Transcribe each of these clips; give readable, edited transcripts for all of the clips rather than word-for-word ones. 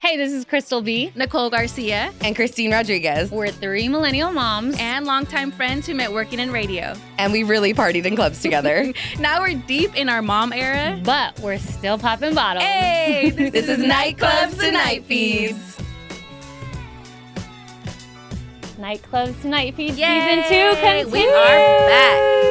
Hey, this is Crystal B. Nicole Garcia. And Christine Rodriguez. We're 3 millennial moms. And longtime friends who met working in radio. And we really partied in clubs together. Now we're deep in our mom era. But we're still popping bottles. Hey, this is Nightclubs to Nightfeeds. Nightclubs to Nightfeeds Yay! Season 2 continues. We are back.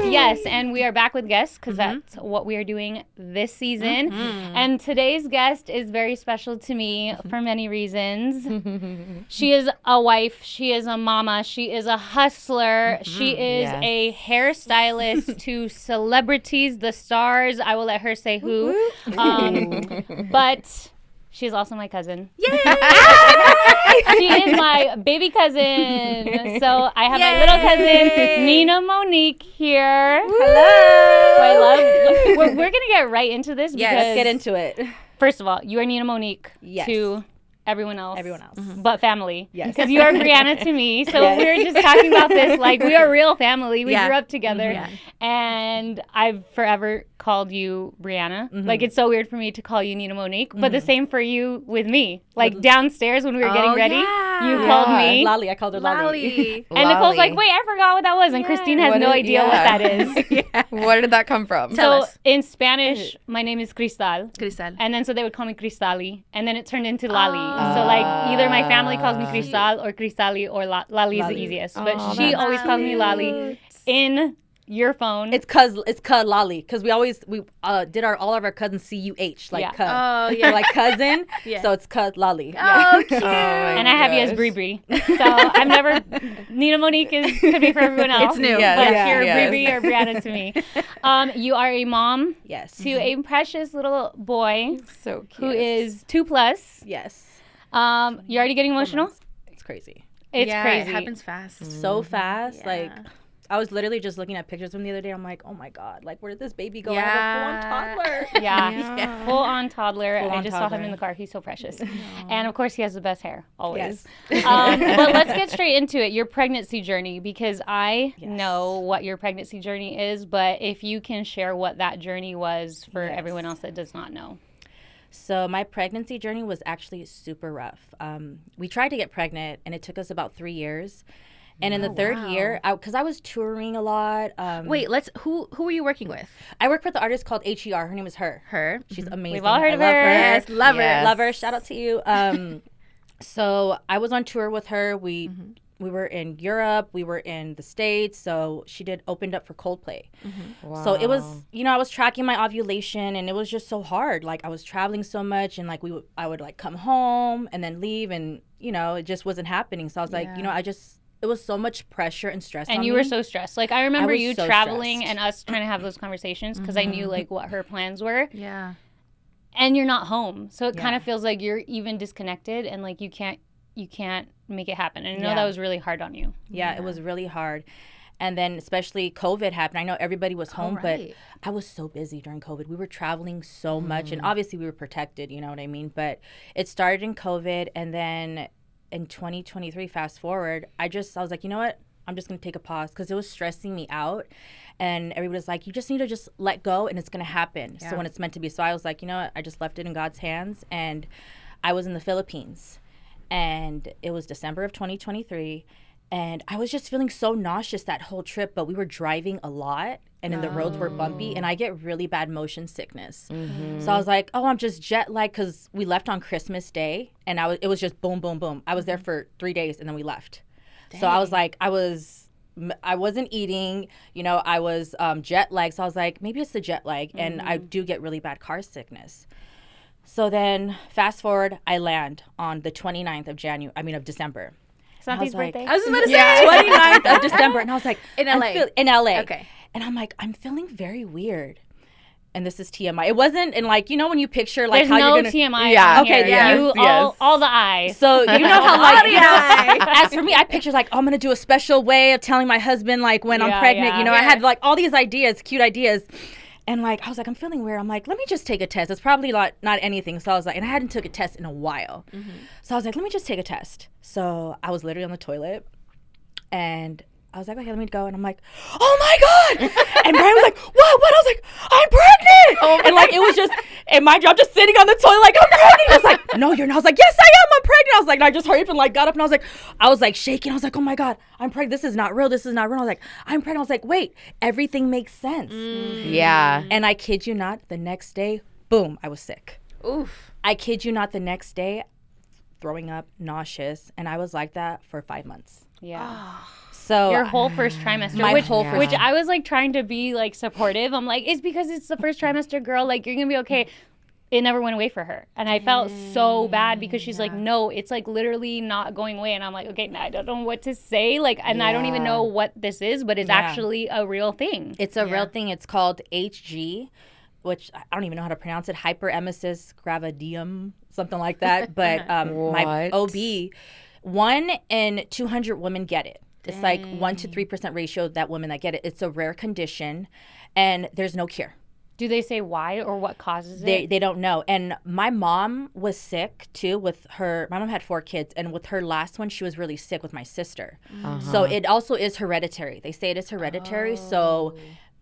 Yes, and we are back with guests because that's what we are doing this season. And today's guest is very special to me for many reasons. She is a wife. She is a mama. She is a hustler. She is a hairstystylist to celebrities, the stars. I will let her say who. But she is also my cousin. Yay! She is my baby cousin. So I have my little cousin, Nina Monique, here. Hello. I love. We're going to get right into this because, let's get into it. first of all, you are Nina Monique to everyone else. But family. Yes. Because you are Brianna to me. So we were just talking about this. Like, we are real family. We grew up together. And I've forever called you Brianna. Like, it's so weird for me to call you Nina Monique. But the same for you with me. Like, downstairs when we were getting ready, you called me Lolly. I called her Lolly. And Nicole's like, wait, I forgot what that was. And Christine has no idea what that is. Where did that come from? So in Spanish, my name is Cristal. Cristal. And then so they would call me Cristali. And then it turned into Lali. So like either my family calls me Cristal or Cristali or Lali is the easiest. But she always calls me Lali. In your phone. It's Lolly because we did all of our cousins CUH like cuz. Oh yeah. Like cousin. So it's Lolly. Oh, cute. And I have you as Bri Bri. So I'm never Nina Monique could be for everyone else. It's new. But you're Bri Bri or Brianna to me. You are a mom to a precious little boy So cute. who is 2+. Yes. You're already getting emotional? It's crazy. It's crazy. It happens fast. So fast. Yeah. Like I was literally just looking at pictures from the other day. I'm like, oh my God, like where did this baby go? Yeah. I have a full-on toddler. Yeah. Full-on toddler. Full-on I just saw him toddler. in the car. He's so precious. And of course, he has the best hair, always. Yes. But let's get straight into it. Your pregnancy journey, because I know what your pregnancy journey is, but if you can share what that journey was for everyone else that does not know. So my pregnancy journey was actually super rough. We tried to get pregnant, and it took us about 3 years. And in the third year, because I was touring a lot. Wait, who were you working with? I work with the artist called H.E.R. Her name is H.E.R. Her. She's amazing. We've all heard of love her. Yes, love her. Love her. Shout out to you. So I was on tour with her. We were in Europe. We were in the States. So she opened up for Coldplay. Wow. So it was, I was tracking my ovulation, and it was just so hard. Like I was traveling so much, and like I would like come home and then leave, and it just wasn't happening. So I was like, it was so much pressure and stress on me. And you were so stressed. Like I remember you so traveling stressed. and us trying to have those conversations because I knew like what her plans were. Yeah. And you're not home. So it kind of feels like you're even disconnected and like you can't make it happen. And I know that was really hard on you. Yeah, it was really hard. And then especially COVID happened. I know everybody was home, but I was so busy during COVID. We were traveling so much, and obviously we were protected, you know what I mean? But it started in COVID, and then in 2023, fast forward, I was like, you know what? I'm just going to take a pause because it was stressing me out. And everybody's like, you just need to just let go and it's going to happen. Yeah. So when it's meant to be. So I was like, you know what? I just left it in God's hands. And I was in the Philippines. And it was December of 2023. And I was just feeling so nauseous that whole trip. But we were driving a lot. And then the roads were bumpy. And I get really bad motion sickness. So I was like, oh, I'm just jet lagged because we left on Christmas Day. And it was just boom, boom, boom. I was there for 3 days and then we left. Dang. So I was like, I wasn't eating, I was jet lagged. So I was like, maybe it's the jet lag. And I do get really bad car sickness. So then fast forward, I land on the 29th of December. Santi's birthday. I was just about to say 29th of December. And I was like, in LA. In LA. Okay. And I'm like, I'm feeling very weird. And this is TMI. It wasn't, and like, when you picture like There's how no you're gonna TMI. Yeah. On here. Okay, yes, all the eyes. So you know how like eyes. as for me, I picture like, oh, I'm gonna do a special way of telling my husband like when I'm pregnant. Yeah. I had like all these ideas, cute ideas. And like I was like, I'm feeling weird. I'm like, let me just take a test. It's probably not anything. So I was like, and I hadn't took a test in a while. So I was like, let me just take a test. So I was literally on the toilet, and I was like, okay, let me go. And I'm like, oh my God. And Brian was like, what? I was like, I'm pregnant. And like, it was just, and mind you, I'm just sitting on the toilet like, I'm pregnant. He was like, no, you're not. I was like, yes, I am. I'm pregnant. I was like, and I just hurried up and like got up and I was like shaking. I was like, oh my God, I'm pregnant. This is not real. This is not real. I was like, I'm pregnant. I was like, wait, everything makes sense. Yeah. And I kid you not, the next day, boom, I was sick. Oof. I kid you not, the next day, throwing up, nauseous, and I was like that for 5 months. Yeah. So Your whole first trimester, my which, whole first- which I was like trying to be like supportive. I'm like, it's because it's the first trimester, girl. Like, you're gonna be okay. It never went away for her, and I felt so bad because she's like, no, it's like literally not going away, and I'm like, okay, now I don't know what to say, like, and I don't even know what this is, but it's actually a real thing. It's a real thing. It's called H.G., which I don't even know how to pronounce it. Hyperemesis gravidium, something like that. But my OB, 1 in 200 women get it. It's like 1 to 3% ratio of that women that get it. It's a rare condition, and there's no cure. Do they say why or what causes it? They don't know. And my mom was sick too with her. My mom had 4 kids, and with her last one, she was really sick with my sister. So it also is hereditary. They say it is hereditary. So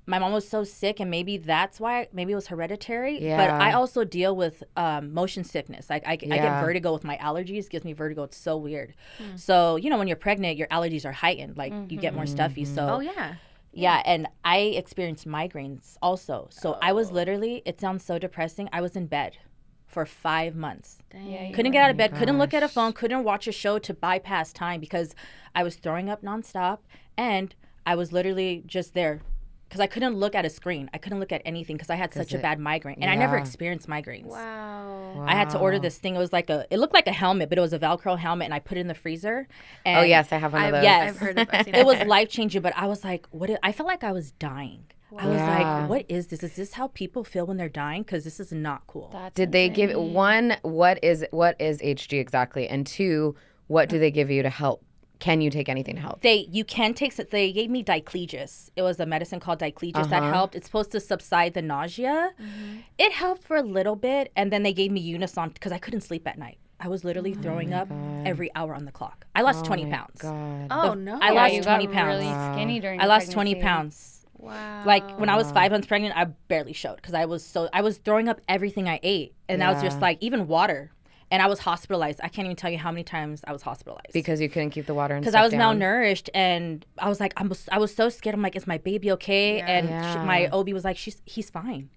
my mom was so sick, and maybe that's why. Maybe it was hereditary. Yeah. But I also deal with motion sickness. Like I get vertigo with my allergies. It gives me vertigo. It's so weird. So when you're pregnant, your allergies are heightened. Like you get more stuffy. So Oh, yeah. yeah, and I experienced migraines also. So I was literally, it sounds so depressing, I was in bed for 5 months. Dang. Couldn't get out of bed, couldn't look at a phone, couldn't watch a show to bypass time because I was throwing up nonstop, and I was literally just there because I couldn't look at a screen. I couldn't look at anything because I had such a bad migraine, and I never experienced migraines. Wow. I had to order this thing. It was like it looked like a helmet, but it was a Velcro helmet, and I put it in the freezer. And Oh, yes, I have one of those. Yes. I've heard of it. it was life-changing, but I was like, I felt like I was dying. I was Yeah. like, what is this? Is this how people feel when they're dying? Because this is not cool. That's Did they give one? What is HG exactly? And 2, what do they give you to help? Can you take anything to help? You can take. They gave me diclegis. It was a medicine called diclegis that helped. It's supposed to subside the nausea. It helped for a little bit, and then they gave me Unison because I couldn't sleep at night. I was literally throwing up every hour on the clock. I lost 20 pounds. God. Oh, no. I lost you 20 got pounds. really skinny during I lost 20 pregnancy. pounds. Wow. Like when I was 5 months pregnant, I barely showed because I was throwing up everything I ate, and I was just like even water, and I was hospitalized. I can't even tell you how many times I was hospitalized Because you couldn't keep the water and because stuff I was down. malnourished, and I was like I was so scared. I'm like, is my baby okay? And my OB was like, he's fine.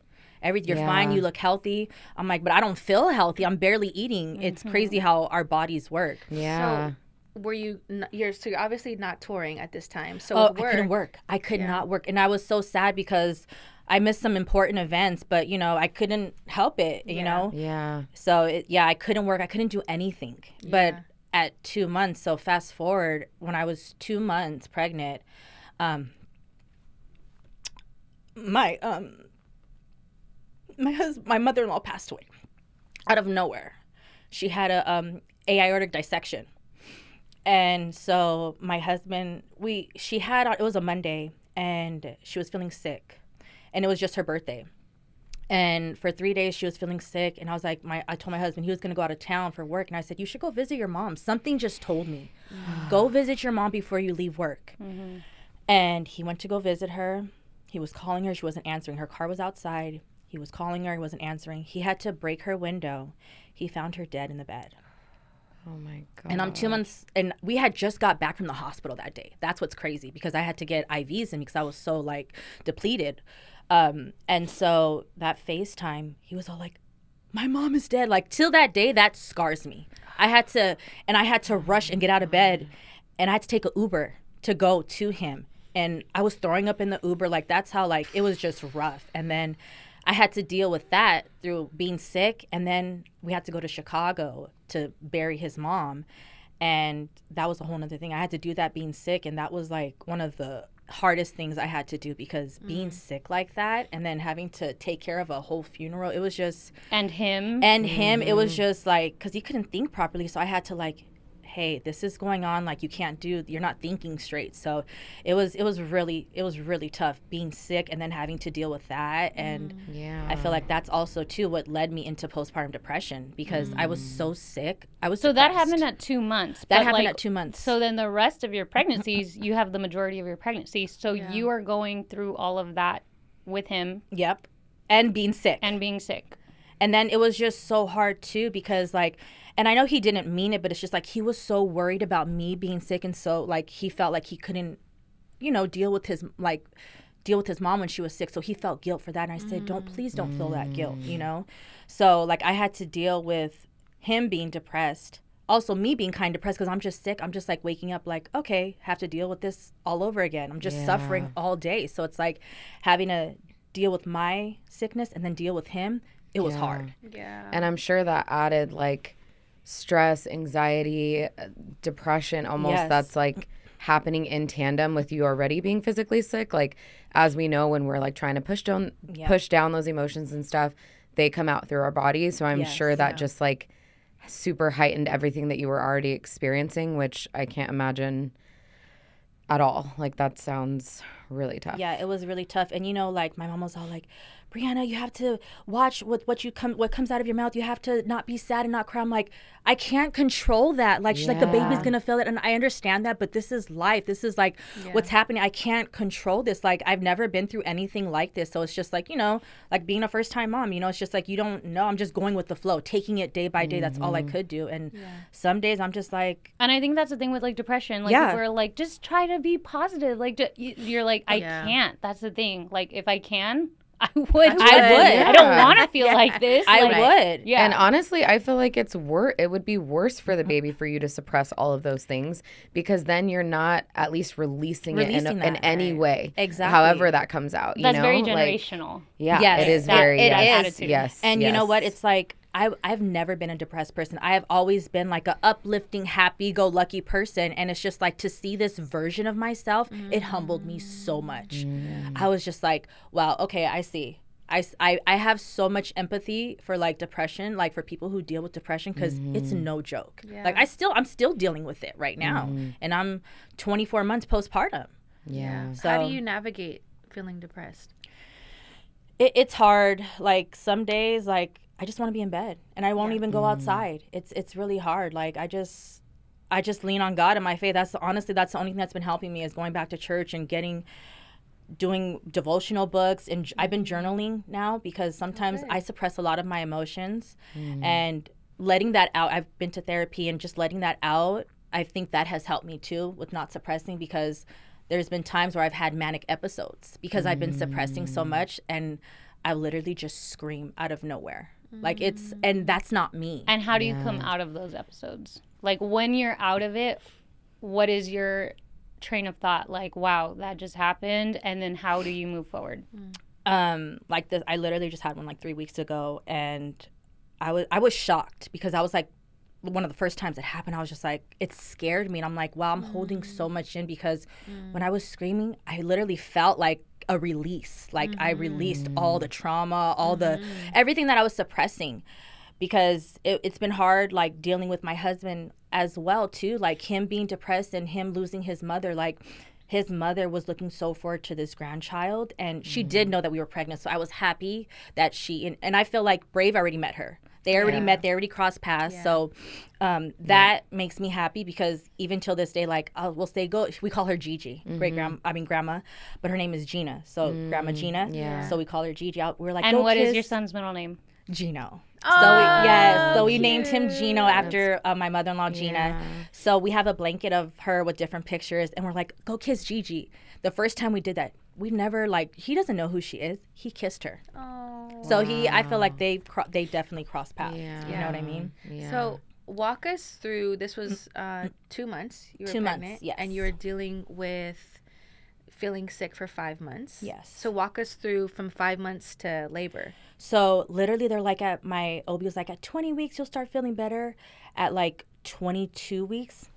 You're fine. You look healthy. I'm like, but I don't feel healthy. I'm barely eating. It's crazy how our bodies work. Yeah. So, were you? You're obviously not touring at this time. So Oh, with work, I couldn't work. I could not work, and I was so sad because I missed some important events. But I couldn't help it. You know. Yeah. So I couldn't work. I couldn't do anything. But at 2 months, so fast forward, when I was 2 months pregnant, my mother-in-law passed away out of nowhere. She had a aortic dissection. And so my husband, it was a Monday, and she was feeling sick, and it was just her birthday. And for 3 days she was feeling sick, and I was like, I told my husband he was going to go out of town for work, and I said, you should go visit your mom. Something just told me, go visit your mom before you leave work. And he went to go visit her. He was calling her. She wasn't answering. Her car was outside. He was calling her. He wasn't answering. He had to break her window. He found her dead in the bed. Oh my God. And I'm 2 months, and we had just got back from the hospital that day. That's what's crazy because I had to get IVs in because I was so depleted. And so that FaceTime, he was all like, my mom is dead. Like till that day, that scars me. I had to rush and get out of bed, and I had to take an Uber to go to him. And I was throwing up in the Uber. That's how it was just rough. And then I had to deal with that through being sick, and then we had to go to Chicago to bury his mom, and that was a whole nother thing. I had to do that being sick, and that was one of the hardest things I had to do because being sick like that and then having to take care of a whole funeral, it was just... And him, it was just because he couldn't think properly, so I had to hey, this is going on. Like, you're not thinking straight. So it was really tough being sick and then having to deal with that. And I feel like that's also too what led me into postpartum depression, because I was so sick. I was so depressed. that happened at 2 months. That happened at 2 months. So then the rest of your pregnancies, you have the majority of your pregnancy. So you are going through all of that with him. Yep. And being sick. And then it was just so hard too, because like, and I know he didn't mean it, but it's just like he was so worried about me being sick, and so like he felt like he couldn't, deal with his mom when she was sick, so he felt guilt for that. And I said, please don't feel that guilt, So like I had to deal with him being depressed, also me being kind of depressed because I'm just sick. I'm just like waking up like, okay, have to deal with this all over again. I'm just suffering all day. So it's like having to deal with my sickness and then deal with him. It was hard. Yeah. And I'm sure that added like stress, anxiety, depression almost, that's like happening in tandem with you already being physically sick. Like, as we know, when we're like trying to push down those emotions and stuff, they come out through our bodies. So I'm sure that just like super heightened everything that you were already experiencing, which I can't imagine at all. Like, that sounds really tough. Yeah, it was really tough. And like my mom was all like, Brianna, you have to watch what comes out of your mouth. You have to not be sad and not cry. I'm like, I can't control that. Like, she's like, the baby's gonna feel it, and I understand that, but this is life. This is like what's happening. I can't control this. Like, I've never been through anything like this, so it's just like, like being a first time mom. It's just like, you don't know. I'm just going with the flow, taking it day by day. That's all I could do. And some days I'm just like, and I think that's the thing with like depression. Like, if we're like, just try to be positive. Like, you're like, I can't. That's the thing. Like, if I can, I would. I don't want to feel like this. I would. Yeah. And honestly, I feel like it would be worse for the baby for you to suppress all of those things, because then you're not at least releasing it in any way. Exactly. However that comes out. That's very generational. Like, it is very. It is. Attitude. Yes. And you know what? It's like, I've never been a depressed person. I have always been like a uplifting, happy-go-lucky person. And it's just like, to see this version of myself, it humbled me so much. I was just like, wow, okay, I see. I have so much empathy for like depression, like for people who deal with depression, because it's no joke. Like, I'm still dealing with it right now. And I'm 24 months postpartum. Yeah. So how do you navigate feeling depressed? It's hard. Like, some days, like, I just want to be in bed and I won't even go outside. It's really hard. Like, I just lean on God and my faith. That's the only thing that's been helping me, is going back to church and doing devotional books. And I've been journaling now, because sometimes I suppress a lot of my emotions, and letting that out. I've been to therapy, and just letting that out, I think that has helped me too with not suppressing, because there's been times where I've had manic episodes because I've been suppressing so much, and I literally just scream out of nowhere. Like, and that's not me. And how do you come out of those episodes? Like, when you're out of it, what is your train of thought? Like, wow, that just happened. And then how do you move forward? Like this, I literally just had one like 3 weeks ago, and I was shocked, because I was like, one of the first times it happened, I was just like, it scared me. And I'm like, wow, I'm holding so much in, because when I was screaming, I literally felt like a release. Like, I released all the trauma, all the everything that I was suppressing, because it's been hard, like, dealing with my husband as well too, like him being depressed and him losing his mother. Like, his mother was looking so forward to this grandchild, and she did know that we were pregnant, so I was happy that and I feel like Brave already met her. They already met, they already crossed paths. So that makes me happy, because even till this day, like, we'll say we call her Gigi, grandma, but her name is Gina. So Grandma Gina. Yeah. So we call her Gigi. We're like, and go what kiss. is your son's middle name? Gino. Oh, so we named him Gino after my mother-in-law, Gina. Yeah. So we have a blanket of her with different pictures, and we're like, go kiss Gigi. The first time we did that, we never, like, he doesn't know who she is. He kissed her. Oh. So I feel like they definitely crossed paths. Yeah. You know what I mean? Yeah. So walk us through, this was 2 months you were 2 pregnant. months, yes. And you were dealing with feeling sick for 5 months. Yes. So walk us through from 5 months to labor. So literally, they're like, my OB was like, at 20 weeks, you'll start feeling better. At like 22 weeks,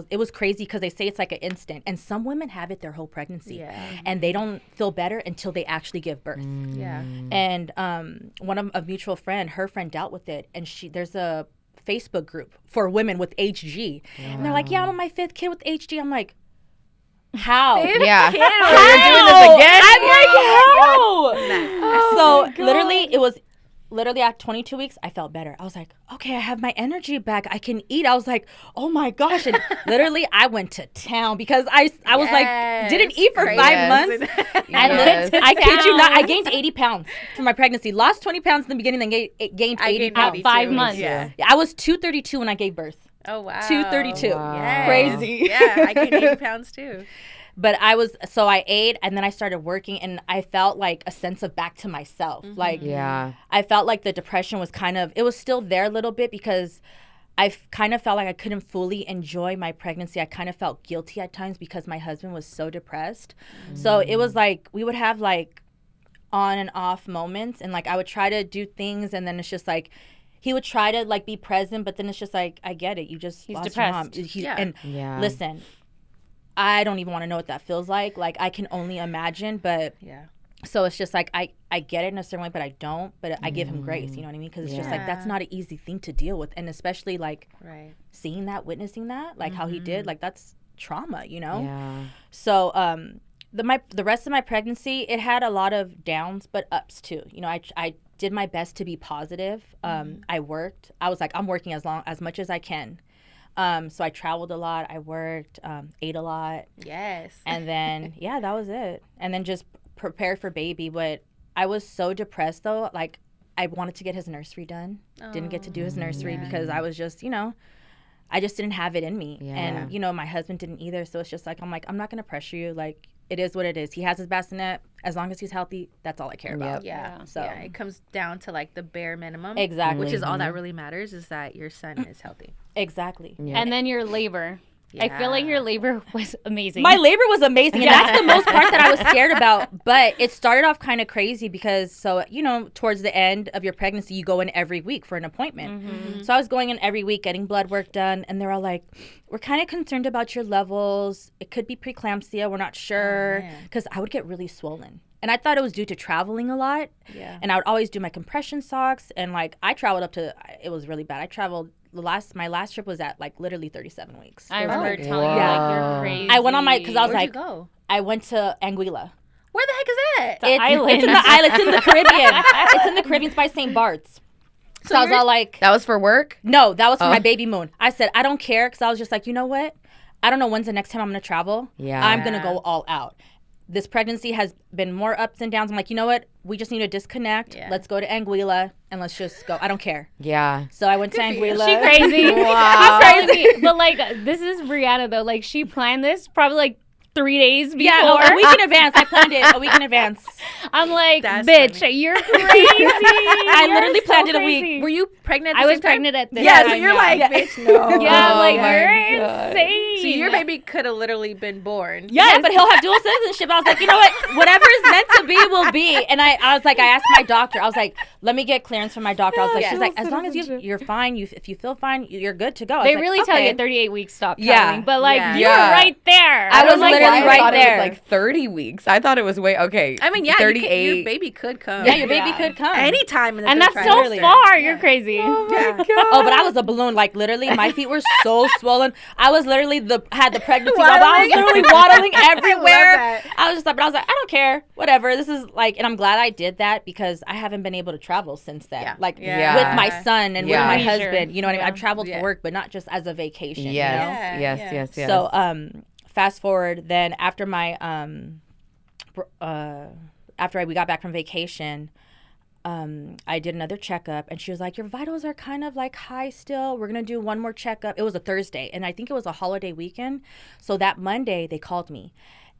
it was crazy, because they say it's like an instant. And some women have it their whole pregnancy. Yeah. And they don't feel better until they actually give birth. Yeah. And one of a mutual friend, her friend dealt with it. And there's a Facebook group for women with HG. And they're like, yeah, I'm on my 5th kid with HG. I'm like, how? Yeah. How? You're doing this again? I'm like, how? Oh, So literally, it was literally at 22 weeks, I felt better. I was like, okay, I have my energy back. I can eat. I was like, oh my gosh. And literally, I went to town because I was like, didn't eat for 5 months. I kid you not. I gained 80 pounds from my pregnancy. Lost 20 pounds in the beginning, then gained 80 pounds. 5 months. Yeah. I was 232 when I gave birth. Oh, wow. 232. Yes. Crazy. Yeah, I gained 80 pounds too. But I ate and then I started working and I felt like a sense of back to myself. Like, I felt like the depression was it was still there a little bit because I kind of felt like I couldn't fully enjoy my pregnancy. I kind of felt guilty at times because my husband was so depressed. So it was like, we would have like on and off moments and like I would try to do things and then it's just like, he would try to like be present, but then it's just like, I get it. You just He's lost depressed. your mom. And listen, I don't even want to know what that feels like. Like I can only imagine, but so it's just like I get it in a certain way, but I don't. But I give him grace. You know what I mean? Because it's just like that's not an easy thing to deal with, and especially like seeing that, witnessing that, like how he did, like that's trauma. You know? Yeah. So the rest of my pregnancy, it had a lot of downs, but ups too. You know, I did my best to be positive. I worked. I was like, I'm working as much as I can. So I traveled a lot. I worked, ate a lot. Yes. And then, that was it. And then just prepared for baby. But I was so depressed, though. Like, I wanted to get his nursery done. Didn't get to do his nursery because I was just, I just didn't have it in me. Yeah. And, my husband didn't either. So it's just like, I'm not going to pressure you. Like, it is what it is. He has his bassinet. As long as he's healthy, that's all I care about. Yeah. So it comes down to like the bare minimum. Exactly. Which is all that really matters is that your son is healthy. Exactly. Yeah. And then your labor. I feel like your labor was amazing. My labor was amazing. And that's the most part that I was scared about. But it started off kind of crazy because, towards the end of your pregnancy, you go in every week for an appointment. So I was going in every week, getting blood work done. And they're all like, we're kind of concerned about your levels. It could be preeclampsia. We're not sure. Because I would get really swollen. And I thought it was due to traveling a lot. Yeah. And I would always do my compression socks. And, like, I traveled it was really bad. I traveled. My last trip was at like literally 37 weeks. I remember telling you like you're crazy. I went on because I was Where'd you go? I went to Anguilla. Where the heck is that? It's in the island. It's in the Caribbean. It's in the Caribbean. It's by St. Bart's. So I was all like, that was for work? No, that was for my baby moon. I said I don't care because I was just like, you know what? I don't know when's the next time I'm gonna travel. Yeah, I'm gonna go all out. This pregnancy has been more ups and downs. I'm like, you know what? We just need to disconnect. Yeah. Let's go to Anguilla and let's just go. I don't care. Yeah. So I went to Anguilla. She crazy. Wow. I'm crazy. But like, this is Brianna though. Like, she planned this probably like 3 days before. Yeah, a week in advance. I planned it a week in advance. I'm like, that's bitch, funny. You're crazy. I literally planned it a week. Were you pregnant at I the was pregnant at this time? time. So you're like, bitch, no. Yeah, like, you're insane. So your baby could have literally been born. Yeah, but he'll have dual citizenship. I was like, you know what? Whatever is meant to be will be. And I was like, I asked my doctor. I was like, let me get clearance from my doctor. I was like, she's like, as long as you're fine, if you feel fine, you're good to go. They really tell you at 38 weeks stop traveling. But like, you were right there. I was literally right there. Like 30 weeks. I thought it was okay. I mean, 38. Your baby could come. Yeah, your baby could come anytime. And that's so far. You're crazy. Oh my God. Oh, but I was a balloon. Like literally, my feet were so swollen. I was literally had the pregnancy bubble. I was literally waddling everywhere. I was just like, but I was like, I don't care. Whatever. This is like, and I'm glad I did that because I haven't been able to travel since then. Yeah. Like with my son and with my husband. You know what I mean? I've traveled for work, but not just as a vacation. Yes. Yes. So fast forward, then after my we got back from vacation, I did another checkup and she was like, your vitals are kind of like high still. We're going to do one more checkup. It was a Thursday and I think it was a holiday weekend. So that Monday they called me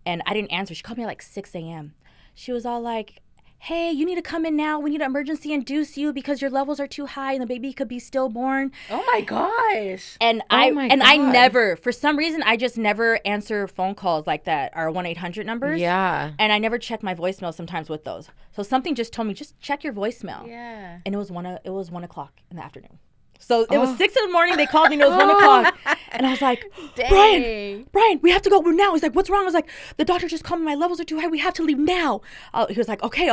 and I didn't answer. She called me at like 6 a.m. She was all like, hey, you need to come in now. We need to emergency induce you because your levels are too high and the baby could be stillborn. Oh my gosh. And I never, for some reason, I just never answer phone calls like that, our 1-800 numbers. Yeah. And I never check my voicemail sometimes with those. So something just told me, just check your voicemail. Yeah. And it was 1 o'clock in the afternoon. So it was 6 a.m. They called me and it was 1 o'clock. And I was like, Brian, we have to go now. He's like, what's wrong? I was like, the doctor just called me. My levels are too high. We have to leave now. He was like, okay,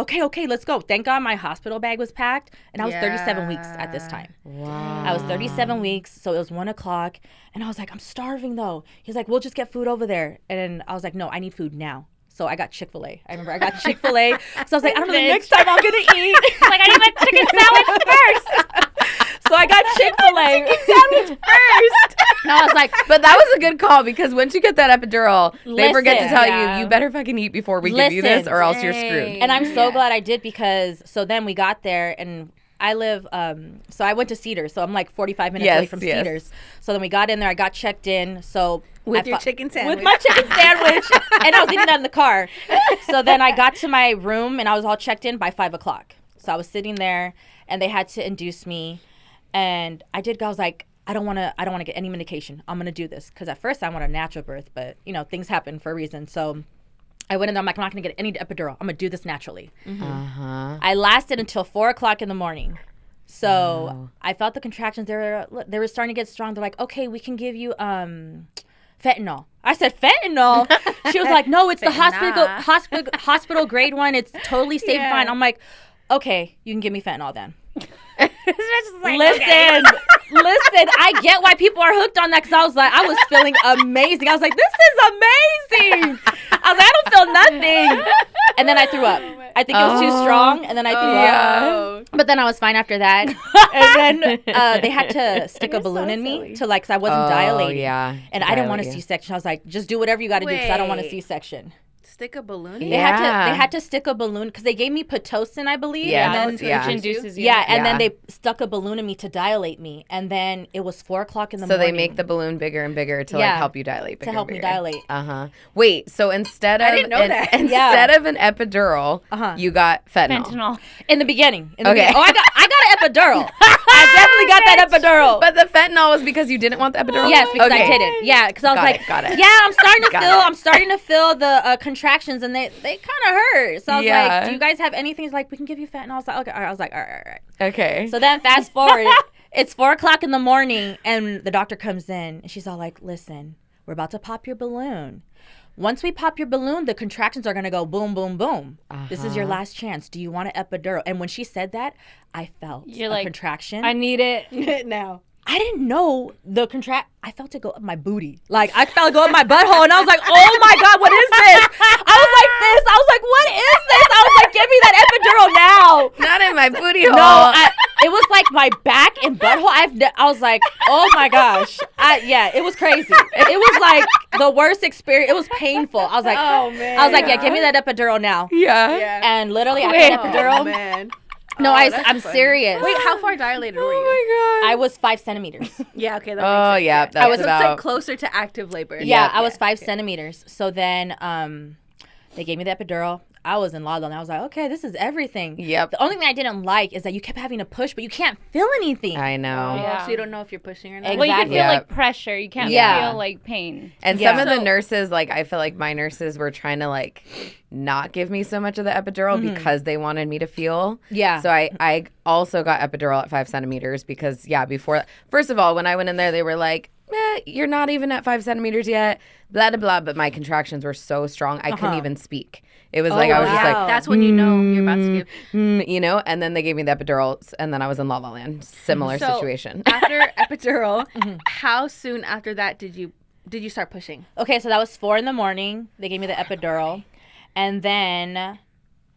let's go. Thank God my hospital bag was packed. And I was 37 weeks at this time. Wow. I was 37 weeks. So it was 1 o'clock. And I was like, I'm starving though. He's like, we'll just get food over there. And I was like, no, I need food now. So I got Chick-fil-A. I remember I got Chick-fil-A. So I was like, I don't know the next time I'm going to eat. Like, I need my chicken sandwich first. So I got Chick-fil-A. Sandwich first. And I was like, but that was a good call because once you get that epidural, they forget to tell you better fucking eat before we give you this or else you're screwed. And I'm so glad I did because so then we got there and I live, so I went to Cedars. So I'm like 45 minutes away from Cedars. So then we got in there. I got checked in. So with your chicken sandwich. With my chicken sandwich. And I was eating that in the car. So then I got to my room and I was all checked in by 5 o'clock. So I was sitting there and they had to induce me. And I was like, I don't want to get any medication. I'm going to do this. Because at first I want a natural birth, but you know, things happen for a reason. So I went in there, I'm like, I'm not going to get any epidural. I'm going to do this naturally. Uh-huh. I lasted until 4 o'clock in the morning. So I felt the contractions. They were starting to get strong. They're like, okay, we can give you fentanyl. I said, fentanyl? She was like, no, it's the hospital grade one. It's totally safe and fine. I'm like, okay, you can give me fentanyl then. Like, listen, I get why people are hooked on that because I was feeling amazing. I was like, this is amazing. I was like, I don't feel nothing. And then I threw up. I think it was too strong, and then I threw up. But then I was fine after that. And then they had to stick a balloon in me to because I wasn't dilating. Yeah. And I didn't want a C-section. I was like, just do whatever you got to do because I don't want a C-section. Stick a balloon? They had to stick a balloon because they gave me Pitocin, I believe. Yeah. And then, which induces you. Yeah, and then they stuck a balloon in me to dilate me. And then it was 4 o'clock in the morning. So they make the balloon bigger and bigger to like help you dilate bigger to help and me bigger. dilate. Uh-huh. Wait, so instead of I didn't know that. Instead of an epidural, you got fentanyl. In the beginning. Okay. Oh, I got an epidural. I definitely got that epidural. But the fentanyl was because you didn't want the epidural? Yes, because I didn't. Yeah, because I was got it. Yeah, I'm starting to feel the contractions, and they kind of hurt. So I was like, do you guys have anything? He's like, we can give you fentanyl. I was like, okay. All right. I was like, all right. Okay. So then fast forward, it's 4 o'clock in the morning, and the doctor comes in, and she's all like, listen, we're about to pop your balloon. Once we pop your balloon, the contractions are going to go boom, boom, boom. This is your last chance. Do you want an epidural? And when she said that, I felt a contraction. I need it now. I didn't know the I felt it go up my booty. Like, I felt it go up my butthole, and I was like, oh my God, what is this? I was like this. I was like, what is this? I was like, give me that epidural now. Not in my booty hole. No, it was like my back and butthole. I was like, oh my gosh. It was crazy. It was like the worst experience. It was painful. I was like, oh man. I was like, yeah, give me that epidural now. Yeah. And literally, after the epidural. Oh man. No, I'm serious. Wait, how far dilated were you? Oh my God. I was 5 centimeters. Yeah, okay. That Oh, makes sense. yeah. That's I was about... like closer to active labor. Yeah, I was 5 centimeters. So then they gave me the epidural. I was in la la, and I was like, okay, this is everything. Yep. The only thing I didn't like is that you kept having to push, but you can't feel anything. I know. Yeah. So you don't know if you're pushing or not? Well, you can feel Yeah. like pressure. You can't feel like pain. And some of the nurses, like, I feel like my nurses were trying to, like, not give me so much of the epidural because they wanted me to feel. Yeah. So I also got epidural at 5 centimeters because, before, first of all, when I went in there, they were like, you're not even at 5 centimeters yet, blah, blah, blah. But my contractions were so strong, I couldn't even speak. It was like, I was just like, that's when you know you're about to give. you know, and then they gave me the epidurals, and then I was in La La Land. Similar situation. After epidural, how soon after that did you start pushing? Okay, so that was 4 in the morning. They gave me the epidural. And then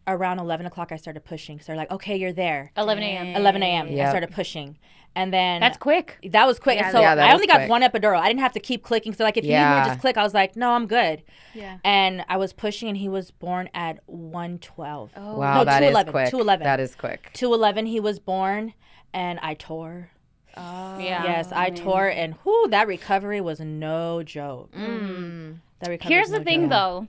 around 11 o'clock, I started pushing. So they're like, okay, you're there. 11 a.m. 11 a.m. Yep. I started pushing. And then That's quick. That was quick. Yeah, So that I was only got quick. one epidural. I didn't have to keep clicking. So like, if you need more, just click. I was like, no, I'm good. Yeah. And I was pushing, and he was born at 1:12. Oh. Wow, No, that is 2:11. quick. 2:11. That is quick. 2:11 he was born, and I tore. Oh. Yeah. Yes, I tore, and that recovery was no joke. That recovery Here's was the no thing, joke. though.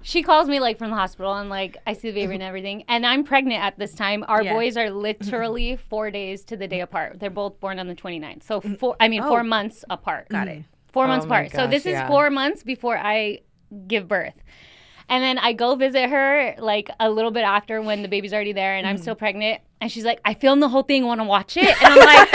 She calls me, like, from the hospital, and, like, I see the baby and everything. And I'm pregnant at this time. Our boys are literally 4 days to the day apart. They're both born on the 29th. So, 4 months apart. Got it. 4 months my apart. So this gosh, is 4 months before I give birth. And then I go visit her, like, a little bit after when the baby's already there and I'm still pregnant. And she's like, I filmed the whole thing, want to watch it? And I'm like,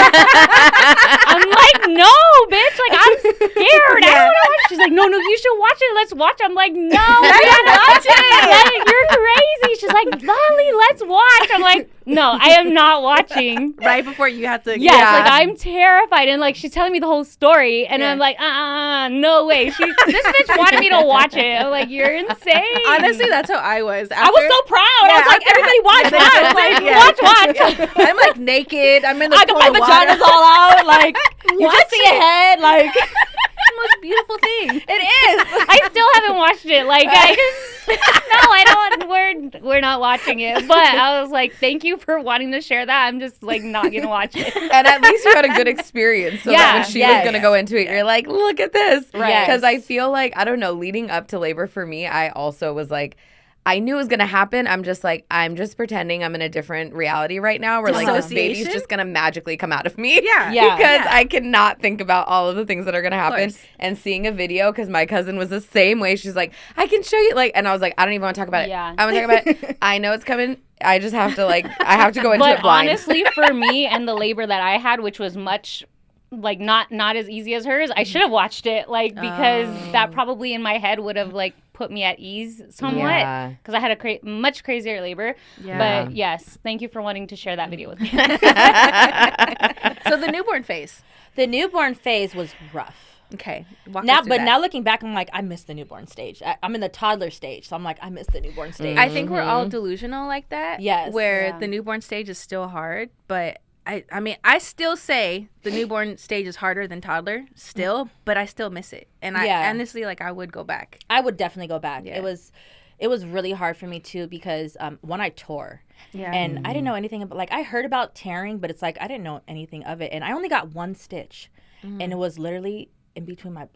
no, bitch. Like, I'm scared. I don't want to watch it. She's like, no, you should watch it. Let's watch it. I'm like, no, I don't watch it. Like, you're crazy. She's like, Lolly, let's watch. I'm like, no, I am not watching. Right before you have to. Yes, like, I'm terrified. And, like, she's telling me the whole story. And I'm like, no way. This bitch wanted me to watch it. I'm like, you're insane. Honestly, that's how I was. I was so proud. I was like, everybody watch. Watch. I'm like naked. I'm in the pool of water. My vagina's all out. Like, you just see a head. Like, the most beautiful thing. It is. I still haven't watched it. Like, we're not watching it. But I was like, thank you for wanting to share that. I'm just like not gonna watch it. And at least you had a good experience. So that when she was gonna go into it, you're like, look at this. Right. Because I feel like, I don't know, leading up to labor for me, I also was like, I knew it was going to happen. I'm just pretending I'm in a different reality right now where like this baby's just going to magically come out of me. Yeah. Because I cannot think about all of the things that are going to happen. And seeing a video, because my cousin was the same way. She's like, I can show you. Like, and I was like, I don't even want to talk about it. Yeah. I want to talk about it. I know it's coming. I just have to I have to go into it blind. But honestly, for me and the labor that I had, which was much like not as easy as hers, I should have watched it because that probably in my head would have put me at ease somewhat because I had a much crazier labor. But yes, thank you for wanting to share that video with me. So the newborn phase. The newborn phase was rough. Okay. Now looking back, I'm like, I miss the newborn stage. I'm in the toddler stage, so I'm like, I miss the newborn stage. I think we're all delusional like that. Yes. Where the newborn stage is still hard, but I mean, I still say the newborn stage is harder than toddler still, but I still miss it. And I honestly, I would go back. I would definitely go back. Yeah. It was really hard for me too because one, I tore. Yeah. And I didn't know anything about, I heard about tearing, but it's like I didn't know anything of it. And I only got one stitch. And it was literally in between by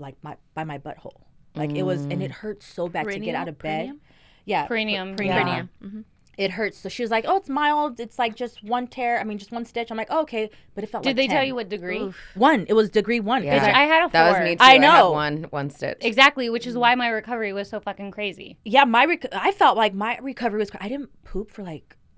my butthole. It was, and it hurt so bad to get out of bed. Perineum? Yeah. Perineum. Perineum. Mm-hmm. It hurts. So she was like, oh, it's mild. It's just one tear. I mean, just one stitch. I'm like, oh, okay. But it felt Did like they 10. tell you what degree? Oof. 1. It was degree 1. Yeah. I had a 4. That was me too. I know. I had one stitch. Exactly, which is why my recovery was so fucking crazy. Yeah, I felt like my recovery was. I didn't poop for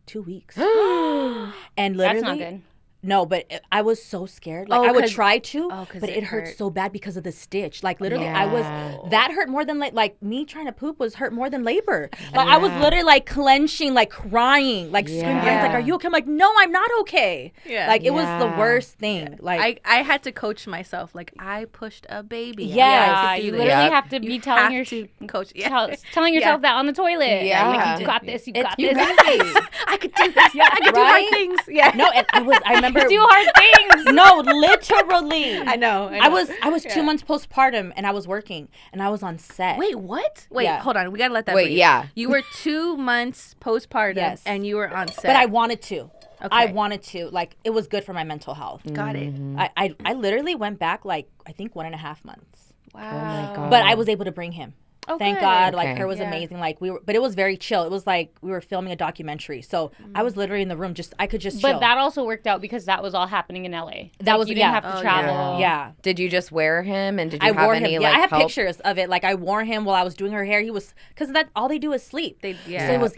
2 weeks. And literally, That's not good. No, but I was so scared. I would try to, but it hurt hurt so bad because of the stitch. Literally, Yeah. that hurt more than me trying to poop hurt more than labor. I was literally clenching, crying, screaming. Are you okay? I'm like, no, I'm not okay. Yeah. It was the worst thing. I had to coach myself. I pushed a baby. Yeah, you literally have to be telling telling yourself that on the toilet. Yeah. You got this. You got this. I could do this. Yeah, I could do hard things. Yeah. No, and I remember do hard things. No, literally. I know. I was 2 months postpartum and I was working and I was on set. Wait, what? Wait, hold on. We gotta let that Wait, breathe. yeah. You were 2 months postpartum Yes. and you were on set. But I wanted to. Okay. I wanted to. It was good for my mental health. Got it. I literally went back I think 1.5 months. Wow. Oh my God. But I was able to bring him. Oh, Thank good. God. Okay. Her was amazing. But it was very chill. It was we were filming a documentary. So I was literally in the room. I could just chill. But that also worked out because that was all happening in LA. That was you didn't have to travel. Yeah. Did you just wear him and did you I have wore any him. Yeah, I have help? pictures of it. I wore him while I was doing her hair. He was because all they do is sleep. So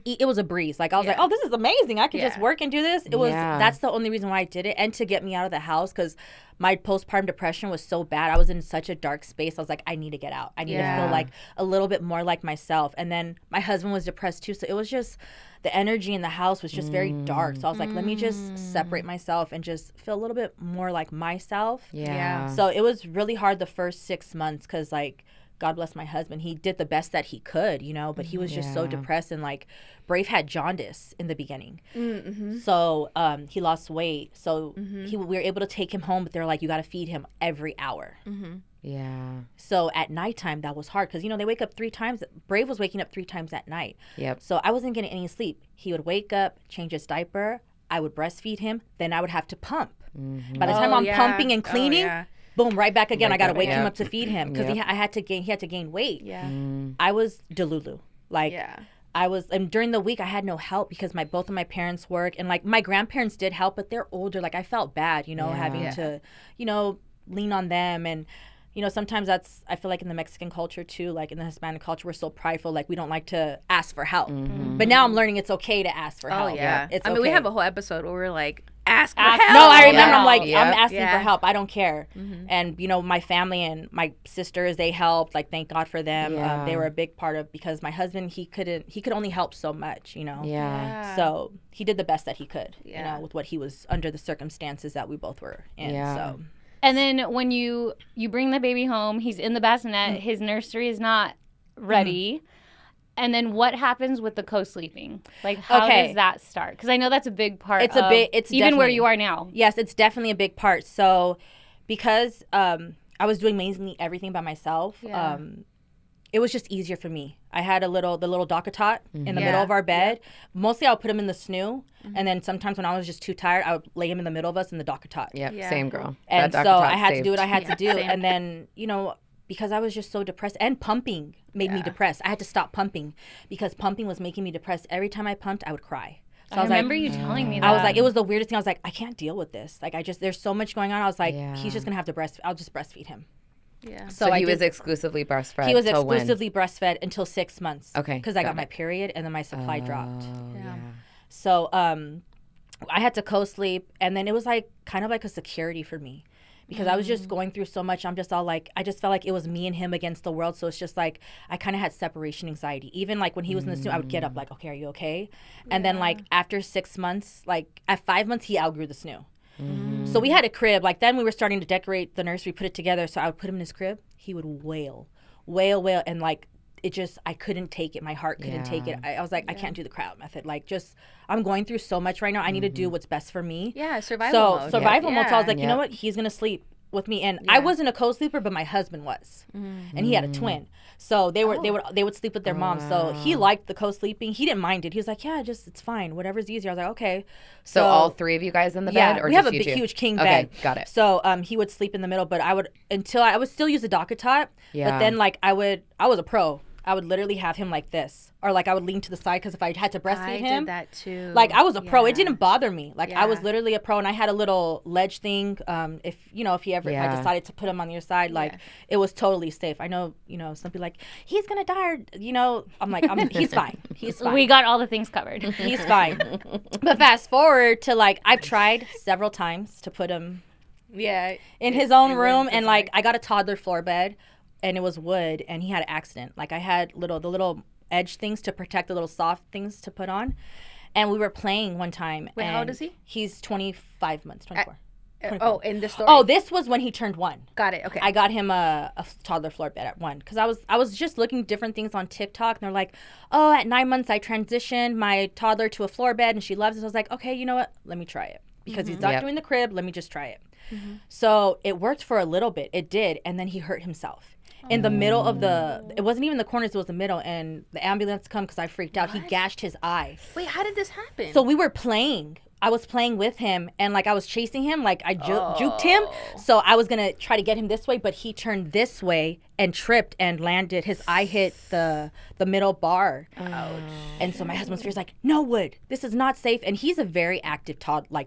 it was a breeze. I was like, oh, this is amazing. I could just work and do this. It was that's the only reason why I did it, and to get me out of the house because my postpartum depression was so bad. I was in such a dark space. I was like, I need to get out. I need to feel a little bit more like myself. And then my husband was depressed too, so it was just the energy in the house was just very dark. So I was like, let me just separate myself and just feel a little bit more like myself. Yeah. So it was really hard the first 6 months because God bless my husband. He did the best that he could, but he was just so depressed. And Brave had jaundice in the beginning. Mm-hmm. So he lost weight. So we were able to take him home, but they're like, you got to feed him every hour. Mm-hmm. Yeah. So at nighttime, that was hard because, they wake up 3 times. Brave was waking up 3 times at night. Yep. So I wasn't getting any sleep. He would wake up, change his diaper. I would breastfeed him. Then I would have to pump. Mm-hmm. By the time I'm pumping and cleaning, boom, right back again. I got to wake him up to feed him because he had to gain weight. Yeah. I was delulu. I was, and during the week I had no help because both of my parents work, and my grandparents did help, but they're older. I felt bad, having to, lean on them, and you know, sometimes that's, I feel like in the Mexican culture too, like in the Hispanic culture, we're so prideful, like we don't like to ask for help. But now I'm learning it's okay to ask for help. Oh, yeah. It's I mean, okay. we have a whole episode where we're like, ask for help. No, I remember I'm like, Yeah. I'm asking for help. I don't care. And, you know, my family and my sisters, they helped. Like, thank God for them. Yeah. They were a big part of, because my husband, he could only help so much, you know. Yeah. So he did the best that he could, you Yeah. know, with what he was under the circumstances that we both were in. Yeah. So. And then when you bring the baby home, he's in the bassinet, his nursery is not ready. And then what happens with the co-sleeping? Like, how does that start? Because I know that's a big part It's of a big, it's even where definitely- you are now. Yes, it's definitely a big part. So because I was doing mainly everything by myself, it was just easier for me. I had the little DockATot in the middle of our bed. Mostly I'll put him in the snoo. And then sometimes when I was just too tired, I would lay him in the middle of us in the DockATot. Yep, Yeah. same girl. And That so DockATot I had to saved. do what I had to do. Same. And then, you know, because I was just so depressed, and pumping made me depressed. I had to stop pumping because pumping was making me depressed. Every time I pumped, I would cry. So I remember you telling me that. I was like, it was the weirdest thing. I was like, I can't deal with this. Like, there's so much going on. I was like, Yeah. he's just going to have to I'll just breastfeed him. Yeah. So I he was did- exclusively breastfed. He was till when? exclusively breastfed until 6 months. Okay, Because I got got my it. period and then my supply dropped. Oh, yeah. So I had to co-sleep, and then it was like kind of like a security for me. Because I was just going through so much. I'm just all like, I just felt like it was me and him against the world. So it's just like, I kind of had separation anxiety. Even like when he was in the snoo, I would get up like, okay, are you okay? And then like after 6 months, like at 5 months, he outgrew the snoo. So we had a crib. Like then we were starting to decorate the nursery, put it together. So I would put him in his crib. He would wail. And like, it just, I couldn't take it. My heart couldn't take it. I was like, I can't do the crowd method. Like just, I'm going through so much right now. I need to do what's best for me. Yeah, survival mode. Survival mode. So I was like, Yeah. you know what? He's going to sleep with me. And I wasn't a co-sleeper, but my husband was. And he had a twin. So they would sleep with their mom. So he liked the co-sleeping. He didn't mind it. He was like, yeah, just, it's fine. Whatever's easier. I was like, okay. So all three of you guys in the bed? Or we have just a you big, two? huge king Okay, bed. got it. So he would sleep in the middle, but I would still use a DockATot. Yeah. But then like I was a pro. I would literally have him like this, or like I would lean to the side because if I had to breastfeed I him, did that too. like I was a pro. It Yeah. didn't bother me. Like I was Yeah. literally a pro, and I had a little ledge thing. If I decided to put him on your side, like it was totally safe. I know, some people like he's gonna die, or, I'm like, he's fine. He's fine. We got all the things covered. He's fine. But fast forward to like I've tried several times to put him in his own room, and like I got a toddler floor bed, and it was wood, and he had an accident. Like I had the little edge things to protect the little soft things to put on, and we were playing one time. Wait, how old is he? He's 25 months, 24. Oh, in this story. Oh, this was when he turned 1. Got it. Okay. I got him a toddler floor bed at 1 because I was just looking different things on TikTok, and they're like, oh, at 9 months I transitioned my toddler to a floor bed and she loves it. So I was like, okay, you know what? Let me try it because he's not doing the crib. Let me just try it. So it worked for a little bit. It did, and then he hurt himself. In the middle of it wasn't even the corners, it was the middle, and the ambulance come because I freaked out. He gashed his eye. Wait, how did this happen? So we were playing. I was playing with him, and like I was chasing him, like I juked him. So I was gonna try to get him this way, but he turned this way and tripped and landed. His eye hit the middle bar. Ouch. And so my husband's fear is like, no, Wood, this is not safe. And he's a very active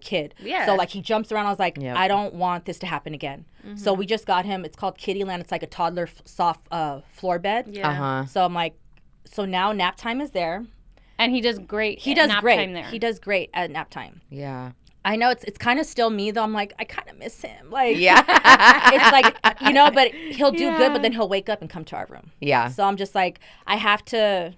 kid. Yeah. So like he jumps around. I was like, Yep. I don't want this to happen again. So we just got him. It's called Kittyland. It's like a toddler soft floor bed. Yeah. Uh-huh. So I'm like, so now nap time is there. And he does great. He does nap great. Time there. He does great at nap time. Yeah. I know it's kind of still me though. I'm like, I kind of miss him. Like, Yeah. it's like, but he'll do good, but then he'll wake up and come to our room. Yeah. So I'm just like, I have to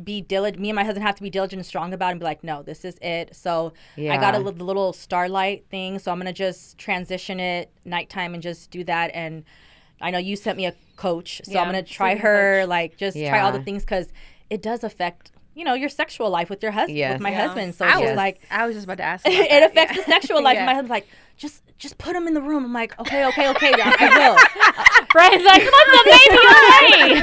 be diligent. Me and my husband have to be diligent and strong about it and be like, no, this is it. So I got the little starlight thing. So I'm going to just transition it nighttime and just do that. And I know you sent me a coach. So I'm going to try her, like just try all the things because it does affect your sexual life with your husband, with my husband. So it's just like, I was just about to ask. About it that. affects the sexual life. And my husband's like, just put him in the room. I'm like, okay, I will. Brian's like, put the baby away.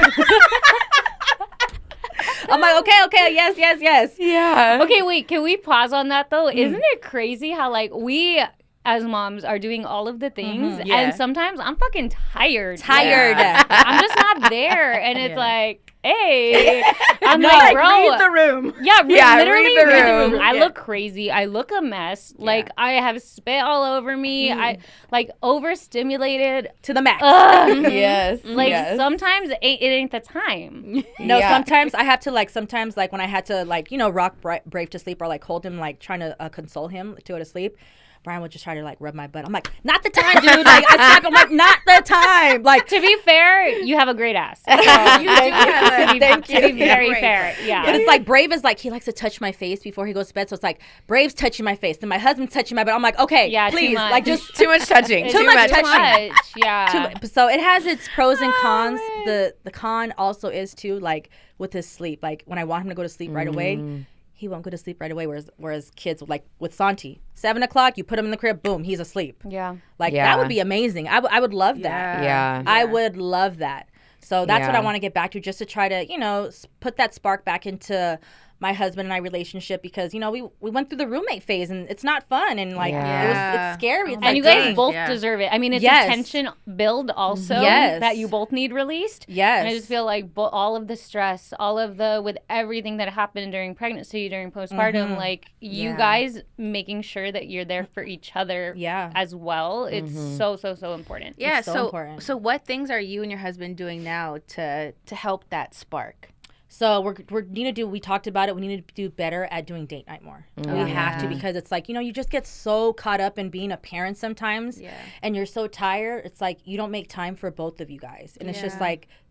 I'm like, okay, yes. Yeah. Okay, wait. Can we pause on that though? Isn't it crazy how like we as moms are doing all of the things, and sometimes I'm fucking tired. I'm just not there, and it's like, hey, I'm like, bro, read the room. Literally read the room. I look crazy. I look a mess. Like I have spit all over me. I like overstimulated to the max. Yes. Like sometimes it ain't the time. No, sometimes I have to sometimes when I had to rock Brave to sleep or hold him trying to console him to go to sleep. Brian would just try to rub my butt. I'm like, not the time, dude. I'm like, not the time. To be fair, you have a great ass. So Thank you. To be very fair, yeah. But it's Brave is he likes to touch my face before he goes to bed. So it's Brave's touching my face, then my husband's touching my butt. I'm like, okay, please, just too much touching. Too much touching. Yeah. So it has its pros and cons. The con also is too with his sleep. When I want him to go to sleep right away. He won't go to sleep right away. Whereas kids with Santi, 7 o'clock, you put him in the crib, boom, he's asleep. Yeah. That would be amazing. I would love that. Yeah. I would love that. So that's what I want to get back to, just to try to, put that spark back into my husband and I relationship, because we went through the roommate phase and it's not fun and it's scary. It's and you guys both deserve it. I mean, it's a tension build also that you both need released. Yes. And I just feel like all of the stress, all of with everything that happened during pregnancy, during postpartum, you guys making sure that you're there for each other as well. It's so important. Yeah. It's so important. So what things are you and your husband doing now to help that spark? So we talked about it. We need to do better at doing date night more. We have to, because it's you just get so caught up in being a parent sometimes and you're so tired. It's you don't make time for both of you guys. And it's just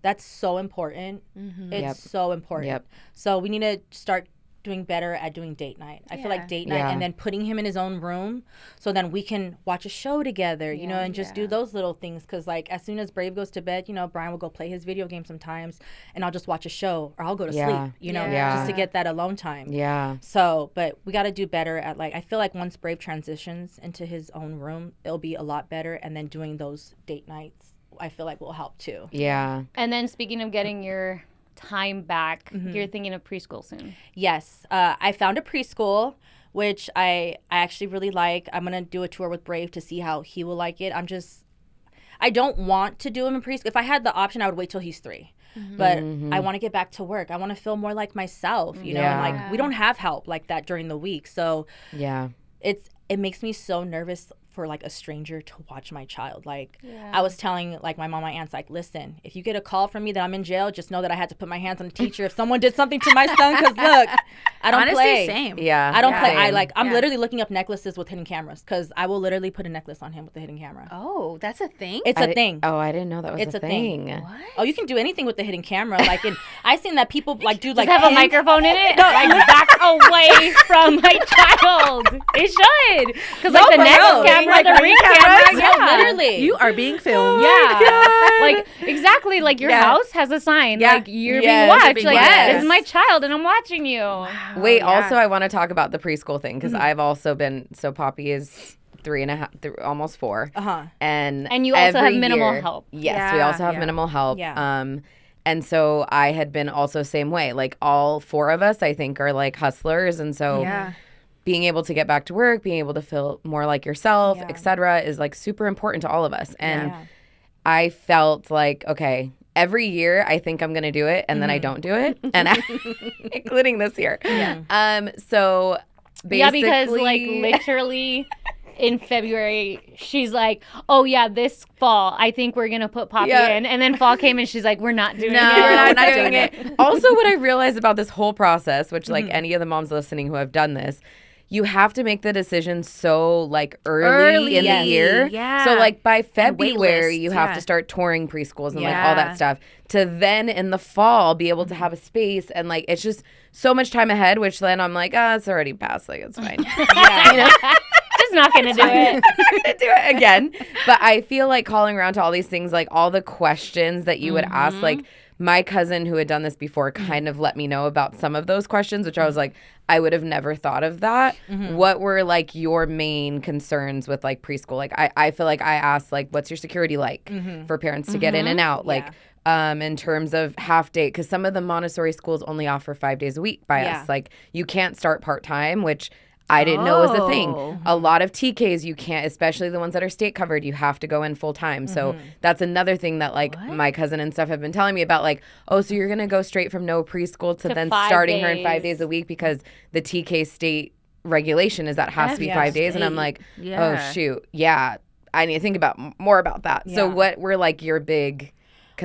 that's so important. It's so important. Yep. So we need to start doing better at doing date night. I feel like date night and then putting him in his own room so then we can watch a show together, you know, and just do those little things. Because as soon as Brave goes to bed, Brian will go play his video game sometimes and I'll just watch a show or I'll go to sleep, just to get that alone time. Yeah. So, but we got to do better at I feel like once Brave transitions into his own room, it'll be a lot better. And then doing those date nights, I feel will help too. Yeah. And then speaking of getting your time back, you're thinking of preschool soon. Yes. I found a preschool, which I actually really like. I'm going to do a tour with Brave to see how he will like it. I don't want to do him in preschool. If I had the option, I would wait till he's 3. But I want to get back to work. I want to feel more like myself, you know, and we don't have help like that during the week. So it makes me so nervous for a stranger to watch my child. I was telling my mom, my aunts, listen, if you get a call from me that I'm in jail, just know that I had to put my hands on the teacher if someone did something to my son, because look, I don't honestly, play. Same. Yeah. I don't play. I'm literally looking up necklaces with hidden cameras, because I will literally put a necklace on him with a hidden camera. Oh, that's a thing? It's a thing. Oh, I didn't know that was it's a thing. What? Oh, you can do anything with the hidden camera. I seen that people do Just have a microphone in it? Back away from my child. It should. Because the next camera, the ring camera. Yeah, literally. You are being filmed. Yeah. Exactly. Your house has a sign. You're being watched. This is my child and I'm watching you. Wow. Wait, also I want to talk about the preschool thing, because I've also been, so Poppy is 3.5, almost 4. And you also have minimal help. Yes, we also have minimal help. Yeah. And so I had been also same way. All 4 of us, I think, are hustlers. And so being able to get back to work, being able to feel more like yourself, etc., is super important to all of us. And I felt okay, every year I think I'm going to do it and then I don't do it, and including this year. So basically, because literally in February she's oh yeah, this fall I think we're going to put Poppy in, and then fall came and she's we're not doing it. We're not doing it. Also, what I realized about this whole process, which any of the moms listening who have done this, you have to make the decision so early in the year. Yeah. So by February you have to start touring preschools and all that stuff, to then in the fall be able to have a space, and it's just so much time ahead, which then I'm it's already past, it's fine. Just not gonna do it. I'm not gonna do it again. But I feel calling around to all these things, all the questions that you would ask, my cousin who had done this before kind of let me know about some of those questions, which I was I would have never thought of that. What were your main concerns with preschool? I feel I asked what's your security for parents to get in and out? In terms of half day, because some of the Montessori schools only offer 5 days a week by us. You can't start part-time, which I didn't know it was a thing. A lot of TKs you can't, especially the ones that are state covered, you have to go in full time. So that's another thing that like my cousin and stuff have been telling me about, like, oh, so you're going to go straight from no preschool to then starting her in 5 days a week because the TK state regulation is that it has to be 5 days. And I'm like, oh, shoot. Yeah, I need to think about more about that. So what were like your big...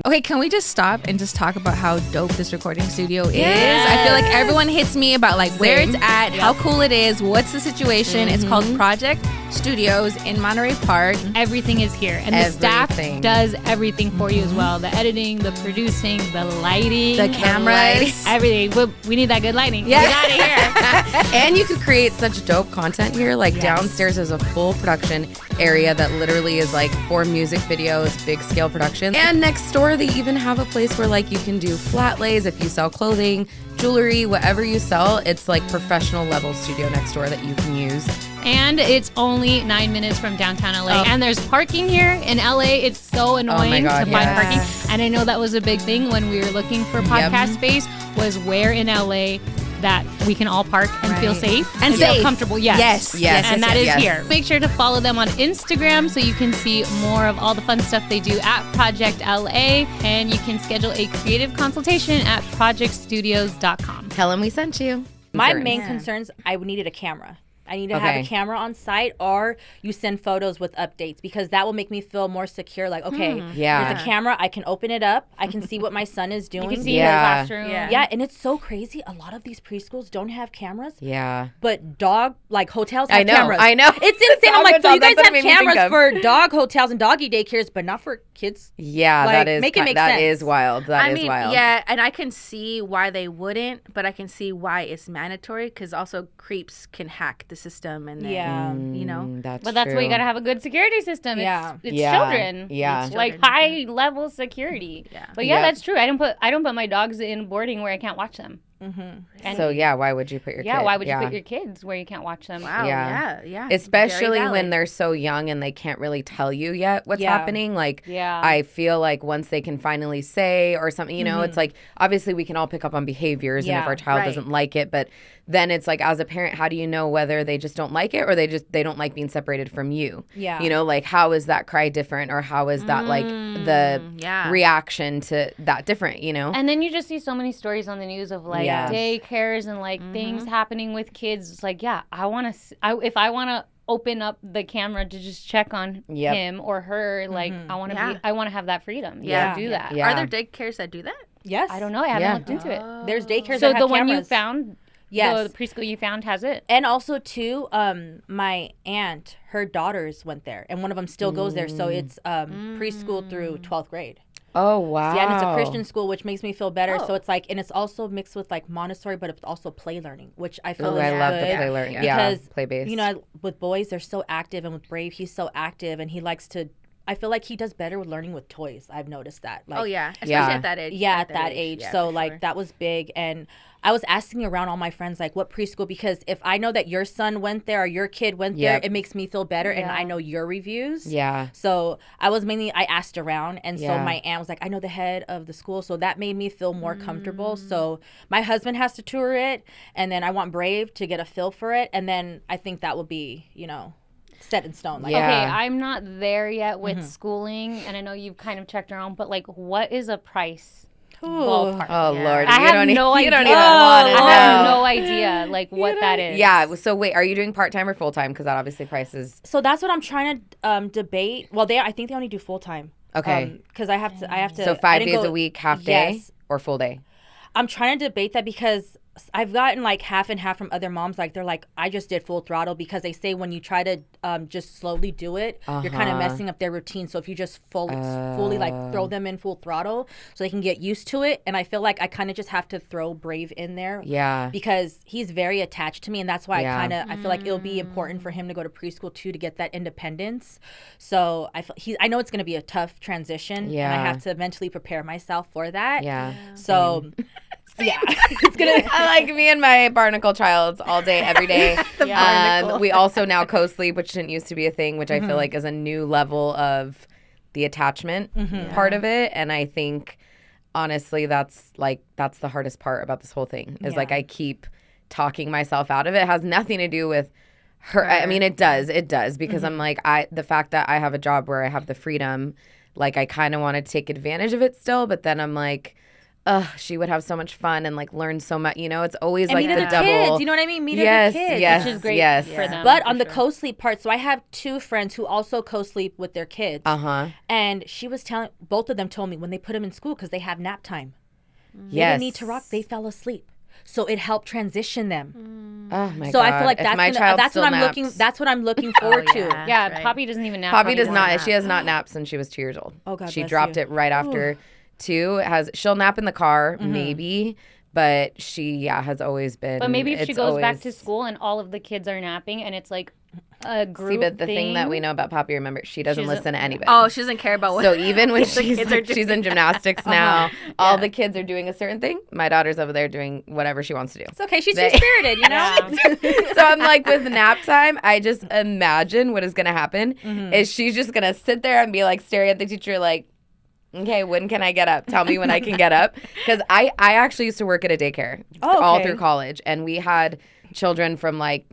Okay, can we just stop and just talk about how dope this recording studio is? I feel like everyone hits me about like where it's at, how cool it is, what's the situation. It's called Project Studios in Monterey Park. Everything is here. And the staff does everything for you as well. The editing, the producing, the lighting. The cameras. Everything. But we need that good lighting. Yeah. Get out of here. And you could create such dope content here. Like downstairs is a full production area that literally is like for music videos, big scale productions. And next door they even have a place where like you can do flat lays if you sell clothing, jewelry, whatever you sell. It's like professional level studio next door that you can use. And it's only 9 minutes from downtown LA. And there's parking here in LA. It's so annoying to find parking. And I know that was a big thing when we were looking for podcast space, was where in LA that we can all park and feel safe and feel comfortable. Yes. And that is here. Make sure to follow them on Instagram so you can see more of all the fun stuff they do at Project LA. And you can schedule a creative consultation at projectstudios.com. Tell them we sent you. My main concerns, I needed a camera. I need to have a camera on site, or you send photos with updates, because that will make me feel more secure. Like, okay, there's a camera. I can open it up. I can see what my son is doing. You can see his classroom. Yeah, and it's so crazy. A lot of these preschools don't have cameras. Yeah. But hotels have cameras. I know. It's insane. I'm like, so you guys have cameras for dog hotels and doggy daycares, but not for kids? Yeah, like, that is make it make that sense. is wild. That is wild. Yeah, and I can see why they wouldn't, but I can see why it's mandatory, because also creeps can hack the system and then, you know. That's why you got to have a good security system. It's children. Yeah. It's like high level security. Yeah. But that's true. I don't put my dogs in boarding where I can't watch them. So why would you put your kids? Why would you put your kids where you can't watch them? Wow. Yeah. Especially when they're so young and they can't really tell you yet what's happening. Like, I feel like once they can finally say or something, you know, it's like, obviously we can all pick up on behaviors and if our child doesn't like it, but then it's like, as a parent, how do you know whether they just don't like it or they don't like being separated from you? Yeah. You know, like, how is that cry different, or how is that like the reaction to that different, you know? And then you just see so many stories on the news of like daycares and like things happening with kids. It's like, if I want to open up the camera to just check on him or her, like I want to have that freedom. Do that. Are there daycares that do that? Yes. I don't know. I haven't looked into it. There's daycares so that have the one cameras. you found, the preschool you found has it. And also too, my aunt, her daughters went there, and one of them still goes there. So it's preschool through 12th grade. Oh, wow. Yeah, and it's a Christian school, which makes me feel better. So it's like, and it's also mixed with like Montessori, but it's also play learning, which I feel is I love good. the play learning. Because, play-based. You know, with boys, they're so active, and with Brave, he's so active, and he likes to, I feel like he does better with learning with toys. I've noticed that. Like, especially at that age. Yeah, at that age. So like that was big. And I was asking around all my friends, like, what preschool, because if I know that your son went there or your kid went there, it makes me feel better, and I know your reviews. Yeah. So I asked around, and so my aunt was like, I know the head of the school, so that made me feel more comfortable. So my husband has to tour it, and then I want Brave to get a feel for it, and then I think that will be, you know, set in stone. Like, okay, I'm not there yet with schooling, and I know you've kind of checked around, but like, what is a price? Ballpark. Oh Lord, I have no idea. You don't even want to know. I have no idea like what that is. Yeah. So wait, are you doing part-time or full-time? Because that obviously prices. So that's what I'm trying to debate. Well, I think they only do full-time. Okay. Because I have to. So 5 days a week, half day or full day? I'm trying to debate that, because I've gotten like half and half from other moms. Like, they're like, I just did full throttle, because they say when you try to just slowly do it, you're kind of messing up their routine. So if you just fully like throw them in full throttle so they can get used to it. And I feel like I kind of just have to throw Brave in there. Yeah. Because he's very attached to me. And that's why I feel like it'll be important for him to go to preschool too, to get that independence. So I know it's going to be a tough transition. Yeah. And I have to mentally prepare myself for that. Yeah. So... Yeah, it's gonna. I like me and my barnacle childs all day, every day. We also now co-sleep, which didn't used to be a thing, which I feel like is a new level of the attachment part of it. And I think, honestly, that's the hardest part about this whole thing is like I keep talking myself out of it. It has nothing to do with her. I mean, it does because I'm like, the fact that I have a job where I have the freedom, like I kind of want to take advantage of it still, but then I'm like, she would have so much fun and like learn so much. You know, it's always like the double. Kids, you know what I mean? Meet other kids, yes, which is great for them. But on the co-sleep part, so I have 2 friends who also co-sleep with their kids. And she was telling, both of them told me when they put them in school because they have nap time. They didn't need to rock. They fell asleep. So it helped transition them. Oh my god! So I feel like that's what I'm naps. looking. That's what I'm looking forward to. Yeah, right. Poppy doesn't even nap. Poppy does not. She has not napped since she was 2 years old. Oh God, she dropped it right after 2. She'll nap in the car maybe, but she has always been. But maybe if she goes back to school and all of the kids are napping and it's like a group. See, but the thing that we know about Poppy, remember, she doesn't listen to anybody. Oh, she doesn't care about what. So even when she's in gymnastics now, all the kids are doing a certain thing. My daughter's over there doing whatever she wants to do. It's okay. She's free-spirited, you know? So I'm like, with nap time, I just imagine what is going to happen is she's just going to sit there and be like staring at the teacher like, okay, when can I get up? Tell me when I can get up. Because I actually used to work at a daycare all through college. And we had children from like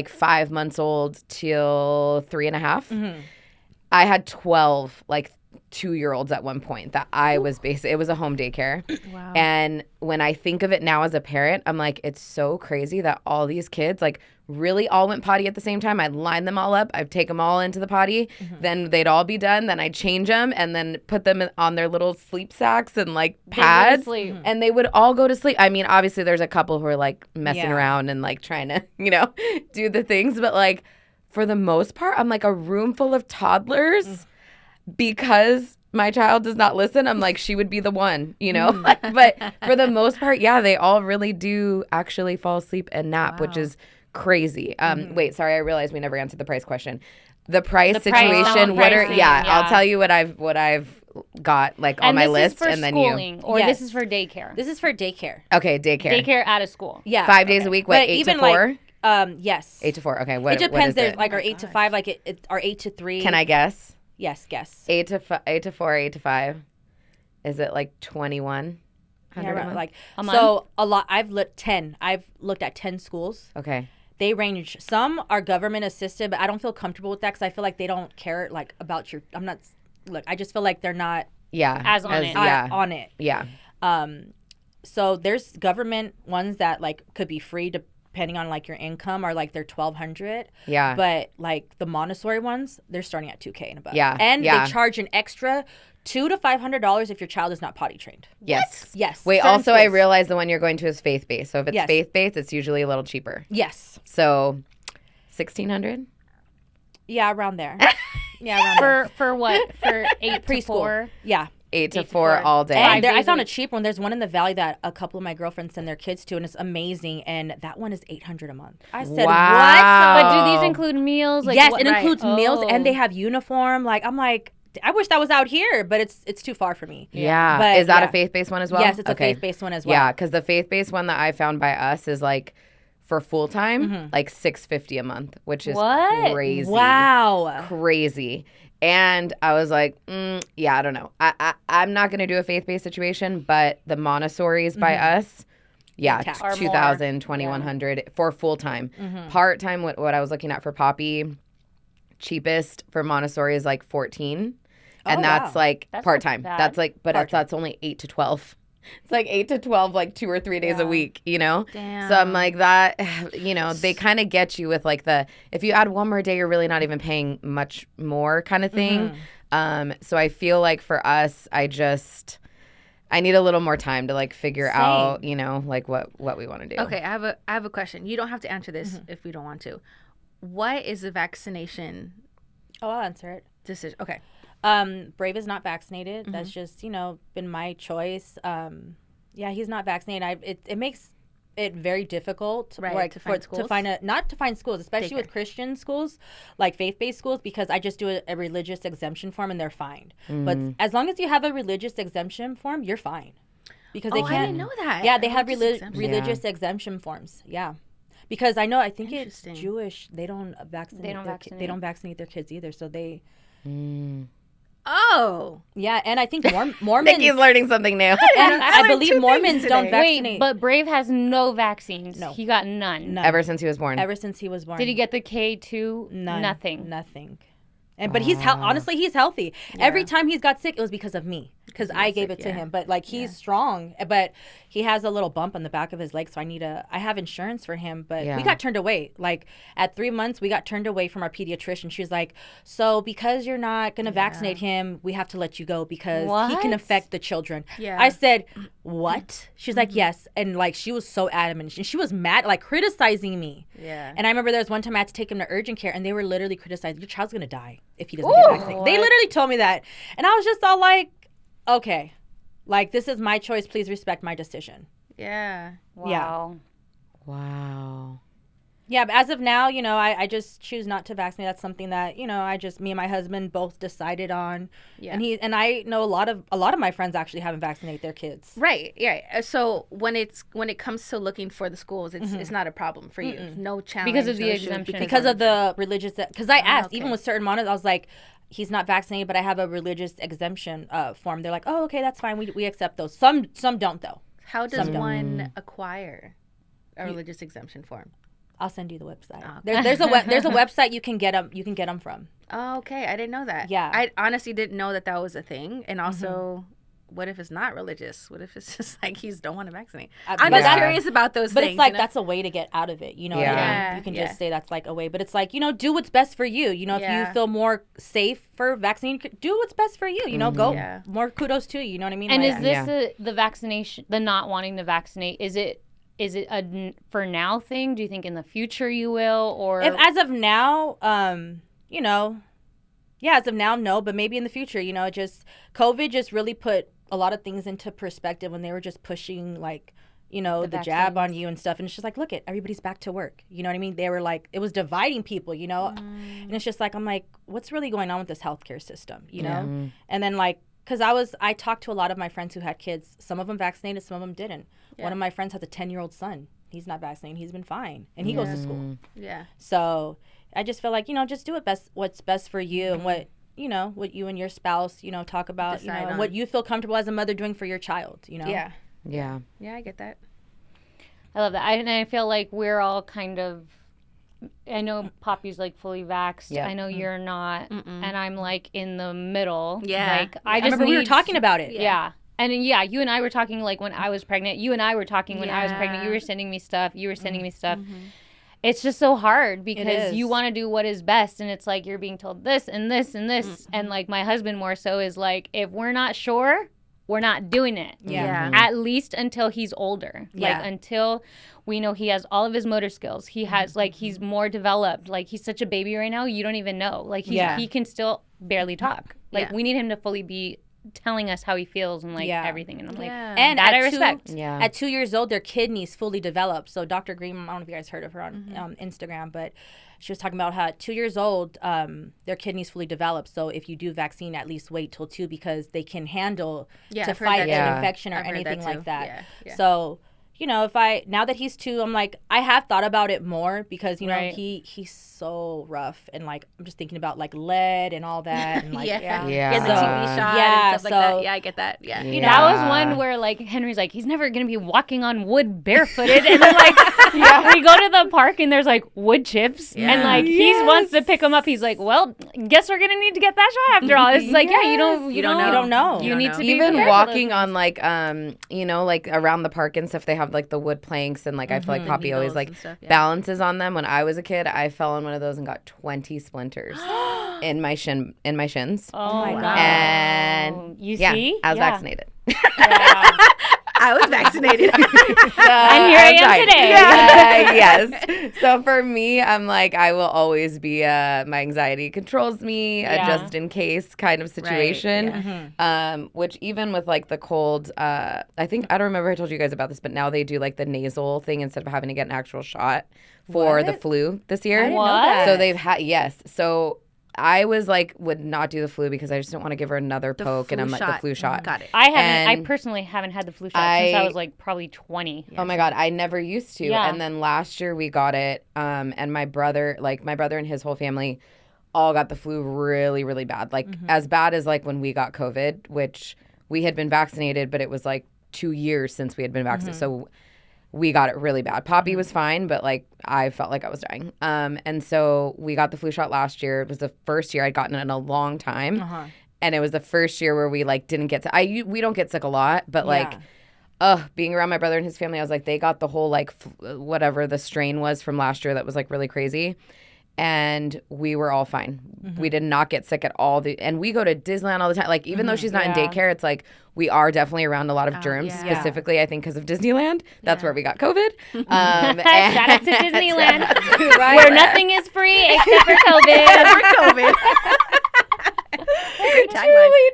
5 months old till 3.5. I had 12 like 2-year-olds at one point that I was it was a home daycare. Wow. And when I think of it now as a parent, I'm like, it's so crazy that all these kids like really all went potty at the same time. I'd line them all up. I'd take them all into the potty. Then they'd all be done. Then I'd change them and then put them on their little sleep sacks and like pads. And they would all go to sleep. I mean, obviously there's a couple who are like messing around and like trying to, do the things. But like for the most part, I'm like a room full of toddlers because my child does not listen. I'm like, she would be the one, But for the most part, they all really do actually fall asleep and nap, which is crazy. Wait, sorry, I realized we never answered the price question. The price situation. I'll tell you what I've got like on my list, and then schooling, this is for daycare. This is for daycare. Okay, daycare. Daycare out of school. Yeah, 5 days a week. What, 8 to 4? Yes. 8 to 4. Okay, it depends. There's like our 8 to 5, like it or 8 to 3. Can I guess? Yes, guess. 8 to 4, 8 to 5. Is it like 21? Like a month? So a lot. I've looked at 10 schools. Okay. They range. Some are government assisted, but I don't feel comfortable with that because I feel like they don't care like about your. I'm not. Look, I just feel like they're not. As on it. On it. Yeah. So there's government ones that like could be free depending on like your income, or like they're $1,200. Yeah. But like the Montessori ones, they're starting at $2,000 and above. Yeah. And they charge an extra $200 to $500 if your child is not potty trained. Yes. What? Yes. Wait, also schools. I realize the one you're going to is faith-based. So if it's faith-based, it's usually a little cheaper. Yes. So $1,600? Yeah, around there. Around for what? For 8 preschool. To 4? Yeah. 8 to 4 all day. And I found a cheap one. There's one in the Valley that a couple of my girlfriends send their kids to, and it's amazing. And that one is $800 a month. I said, wow. What? But do these include meals? Like, yes, it includes meals, and they have uniform. Like, I'm like, I wish that was out here, but it's too far for me. Yeah. But is that a faith-based one as well? Yes, it's a faith-based one as well. Yeah, because the faith-based one that I found by us is like, for full time, like $650 a month, which is crazy. Wow. Crazy. And I was like, I don't know. I'm not going to do a faith-based situation, but the Montessori's by us, $2,000, $2,100 for full-time. Part-time, what I was looking at for Poppy, cheapest for Montessori is like $14. And that's like part-time. That's like, but that's only 8 to 12. It's like 8 to 12, like 2 or 3 days a week, Damn. So I'm like that, they kind of get you with like if you add one more day, you're really not even paying much more kind of thing. So I feel like for us, I need a little more time to like figure out, like what we want to do. Okay. I have a question. You don't have to answer this if you don't want to. What is the vaccination? Oh, I'll answer it. Decision. Okay. Brave is not vaccinated. That's just, been my choice. He's not vaccinated. It makes it very difficult to find schools, especially with Christian schools, like faith-based schools, because I just do a religious exemption form and they're fine. But as long as you have a religious exemption form, you're fine. Because they can't. I didn't know that. Yeah, they have religious exemption forms. Yeah. Because I think it's Jewish. They don't vaccinate their kids either. So they Oh. Yeah, and I think Mormons. Nikki's learning something new. And I believe Mormons don't vaccinate. Wait, but Brave has no vaccines. No. He got none. Ever since he was born. Ever since he was born. Did he get the K2? None. Nothing. And but honestly, he's healthy. Every time he's got sick, it was because of me, because I gave it to him. But like he's strong, but he has a little bump on the back of his leg, so I have insurance for him. But we got turned away. Like at 3 months, we got turned away from our pediatrician. She was like, "So because you're not gonna vaccinate him, we have to let you go because he can affect the children." Yeah. I said, "What?" She's like, "Yes," and like she was so adamant. She was mad, like criticizing me. Yeah. And I remember there was one time I had to take him to urgent care, and they were literally criticizing, "Your child's gonna die if he doesn't get vaccinated." They literally told me that, and I was just all like, "Okay, like this is my choice. Please respect my decision." Yeah. Wow. Wow. Yeah, but as of now, I just choose not to vaccinate. That's something that me and my husband both decided on. Yeah. And I know a lot of my friends actually haven't vaccinated their kids. Right. Yeah. So when it comes to looking for the schools, it's not a problem for you. No challenge Because of the no issue, exemption. Because of the religious. Because I asked, even with certain monos, I was like, he's not vaccinated, but I have a religious exemption form. They're like, oh, okay, that's fine. We accept those. Some don't though. How does one acquire a religious exemption form? I'll send you the website. Oh, okay. There's a website you can get them from. Oh, okay. I didn't know that. Yeah. I honestly didn't know that was a thing. And also, what if it's not religious? What if it's just like he don't want to vaccinate? I'm just curious about those but things. But it's like that's a way to get out of it. You know what I mean? You can just say that's like a way. But it's like, do what's best for you. If you feel more safe for vaccine, do what's best for you. Go. Yeah. More kudos to you. You know what I mean? And is this the vaccination, the not wanting to vaccinate, is it a for now thing? Do you think in the future you will? Or if as of now, as of now, no. But maybe in the future, just COVID just really put a lot of things into perspective when they were just pushing like, the jab on you and stuff. And it's just like, look at everybody's back to work. You know what I mean? They were like, it was dividing people, and it's just like, I'm like, what's really going on with this healthcare system, And then like, because I talked to a lot of my friends who had kids. Some of them vaccinated, some of them didn't. Yeah. One of my friends has a 10-year-old son. He's not vaccinated. He's been fine. And he goes to school. Yeah. So I just feel like, just do what's best for you and what you and your spouse, talk about, and what you feel comfortable as a mother doing for your child, Yeah. Yeah. Yeah, I get that. I love that. And I feel like we're all kind of, I know Poppy's like fully vaxxed. Yep. I know you're not. And I'm like in the middle. Yeah. Like I just remember we were talking about it. Yeah. And you and I were talking like when I was pregnant. You and I were talking when I was pregnant. You were sending me stuff. You were sending me stuff. It's just so hard because you want to do what is best. And it's like you're being told this and this and this. And like my husband more so is like, if we're not sure, we're not doing it. Yeah. At least until he's older. Yeah. Like until we know he has all of his motor skills. He has like he's more developed. Like he's such a baby right now. You don't even know. Like he can still barely talk. Like we need him to fully be telling us how he feels and like everything. And I'm like, and that I respect. At 2 years old, their kidneys fully developed. So Dr. Green, I don't know if you guys heard of her on Instagram, but she was talking about how at 2 years old, their kidneys fully developed. So if you do vaccine, at least wait till 2 because they can handle to fight an infection or anything like that. Yeah. So, now that he's 2, I'm like, I have thought about it more because, he's so rough. And like, I'm just thinking about like lead and all that. And like, the Yeah. TB shot and stuff like that. Yeah, I get that. Yeah. That was one where like Henry's like, he's never going to be walking on wood barefooted. And then like, we go to the park and there's like wood chips. Yeah. And like, he wants to pick them up. He's like, well, guess we're going to need to get that shot after all. It's like, you don't know. You need to be even walking on like, like around the park and stuff, they have like the wood planks and like I feel like Poppy always like balances on them. When I was a kid, I fell on one of those and got 20 splinters in my shins. Oh my god! And you see, I was vaccinated. I was vaccinated. And here I am today. Yes. So for me, I'm like, I will always be my anxiety controls me, just in case kind of situation. Right. Which even with like the cold, I think, I don't remember if I told you guys about this, but now they do like the nasal thing instead of having to get an actual shot for the flu this year. I didn't know that. So they've had, So I was like, would not do the flu because I just didn't want to give her another poke, and I'm like, the flu shot. Got it. I personally haven't had the flu shot since I was like probably 20. Oh my god, I never used to. And then last year we got it, and my brother and his whole family all got the flu really, really bad. Like as bad as like when we got COVID, which we had been vaccinated, but it was like 2 years since we had been vaccinated. So we got it really bad. Poppy was fine, but like I felt like I was dying. And so we got the flu shot last year. It was the first year I'd gotten it in a long time. And it was the first year where we like didn't get sick. We don't get sick a lot, but like being around my brother and his family, I was like, they got the whole like whatever the strain was from last year that was like really crazy. And we were all fine. We did not get sick at all. And we go to Disneyland all the time. Like, even though she's not in daycare, it's like we are definitely around a lot of germs, specifically, I think, because of Disneyland. That's where we got COVID. Shout out to Disneyland, where nothing is free except for COVID.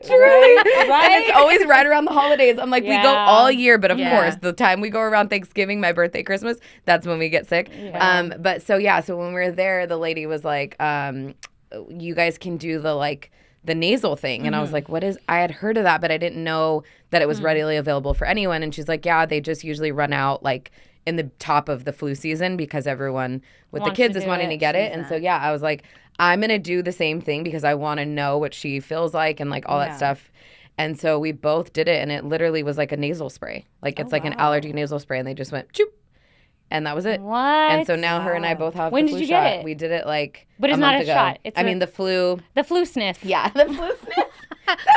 Truly. Right? And it's always right around the holidays. I'm like, we go all year, but of course, the time we go around Thanksgiving, my birthday, Christmas, that's when we get sick. But so when we were there, the lady was like, you guys can do the nasal thing. And I was like, what is, I had heard of that, but I didn't know that it was readily available for anyone. And she's like, yeah, they just usually run out like in the top of the flu season because everyone with the kids is wanting to get it. And so, I was like, I'm going to do the same thing because I want to know what she feels like and like all that stuff. And so we both did it, and it literally was like a nasal spray. Like it's like an allergy nasal spray, and they just went, choop. And that was it. What? And so now her and I both have when the flu did you shot. Get it? We did it like but it's a not month a ago. shot. It's the flu. The flu sniff. Yeah, the flu sniff.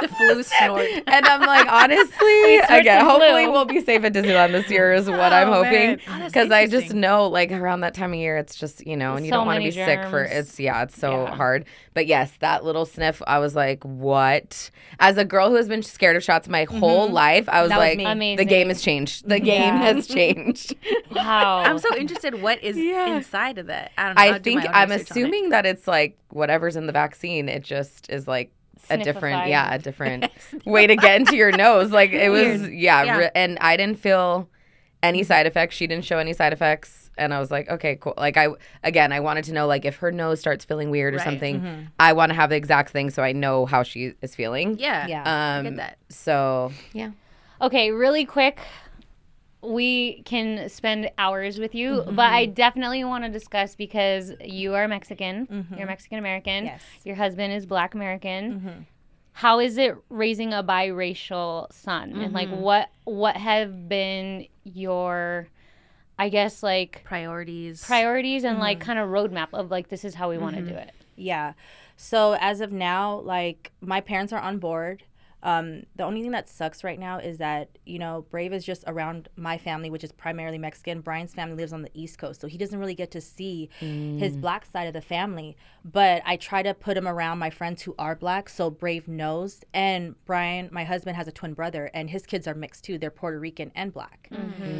The flu snort. And I'm like, honestly, again, hopefully we'll be safe at Disneyland this year is what I'm hoping. Because I just know like around that time of year, it's just, and you don't want to be sick for it's so hard. But yes, that little sniff, I was like, what? As a girl who has been scared of shots my whole life, I was like, the game has changed. The game has changed. Wow. I'm so interested what is inside of that. I don't know. I think I'm assuming that it's like whatever's in the vaccine, it just is like a different way to get into your nose. Like it was, and I didn't feel any side effects. She didn't show any side effects. And I was like, okay, cool. Like I wanted to know like if her nose starts feeling weird or something, I want to have the exact thing so I know how she is feeling. Yeah. I get that. So, yeah. Okay, really quick. We can spend hours with you, but I definitely want to discuss because you are Mexican. You're Mexican American. Yes. Your husband is Black American. How is it raising a biracial son? And like what have been your, I guess, like priorities and like kind of roadmap of like this is how we want to do it? Yeah. So as of now, like my parents are on board. The only thing that sucks right now is that, Brave is just around my family, which is primarily Mexican. Brian's family lives on the East Coast, so he doesn't really get to see his Black side of the family. But I try to put him around my friends who are Black, so Brave knows. And Brian, my husband, has a twin brother, and his kids are mixed too. They're Puerto Rican and Black.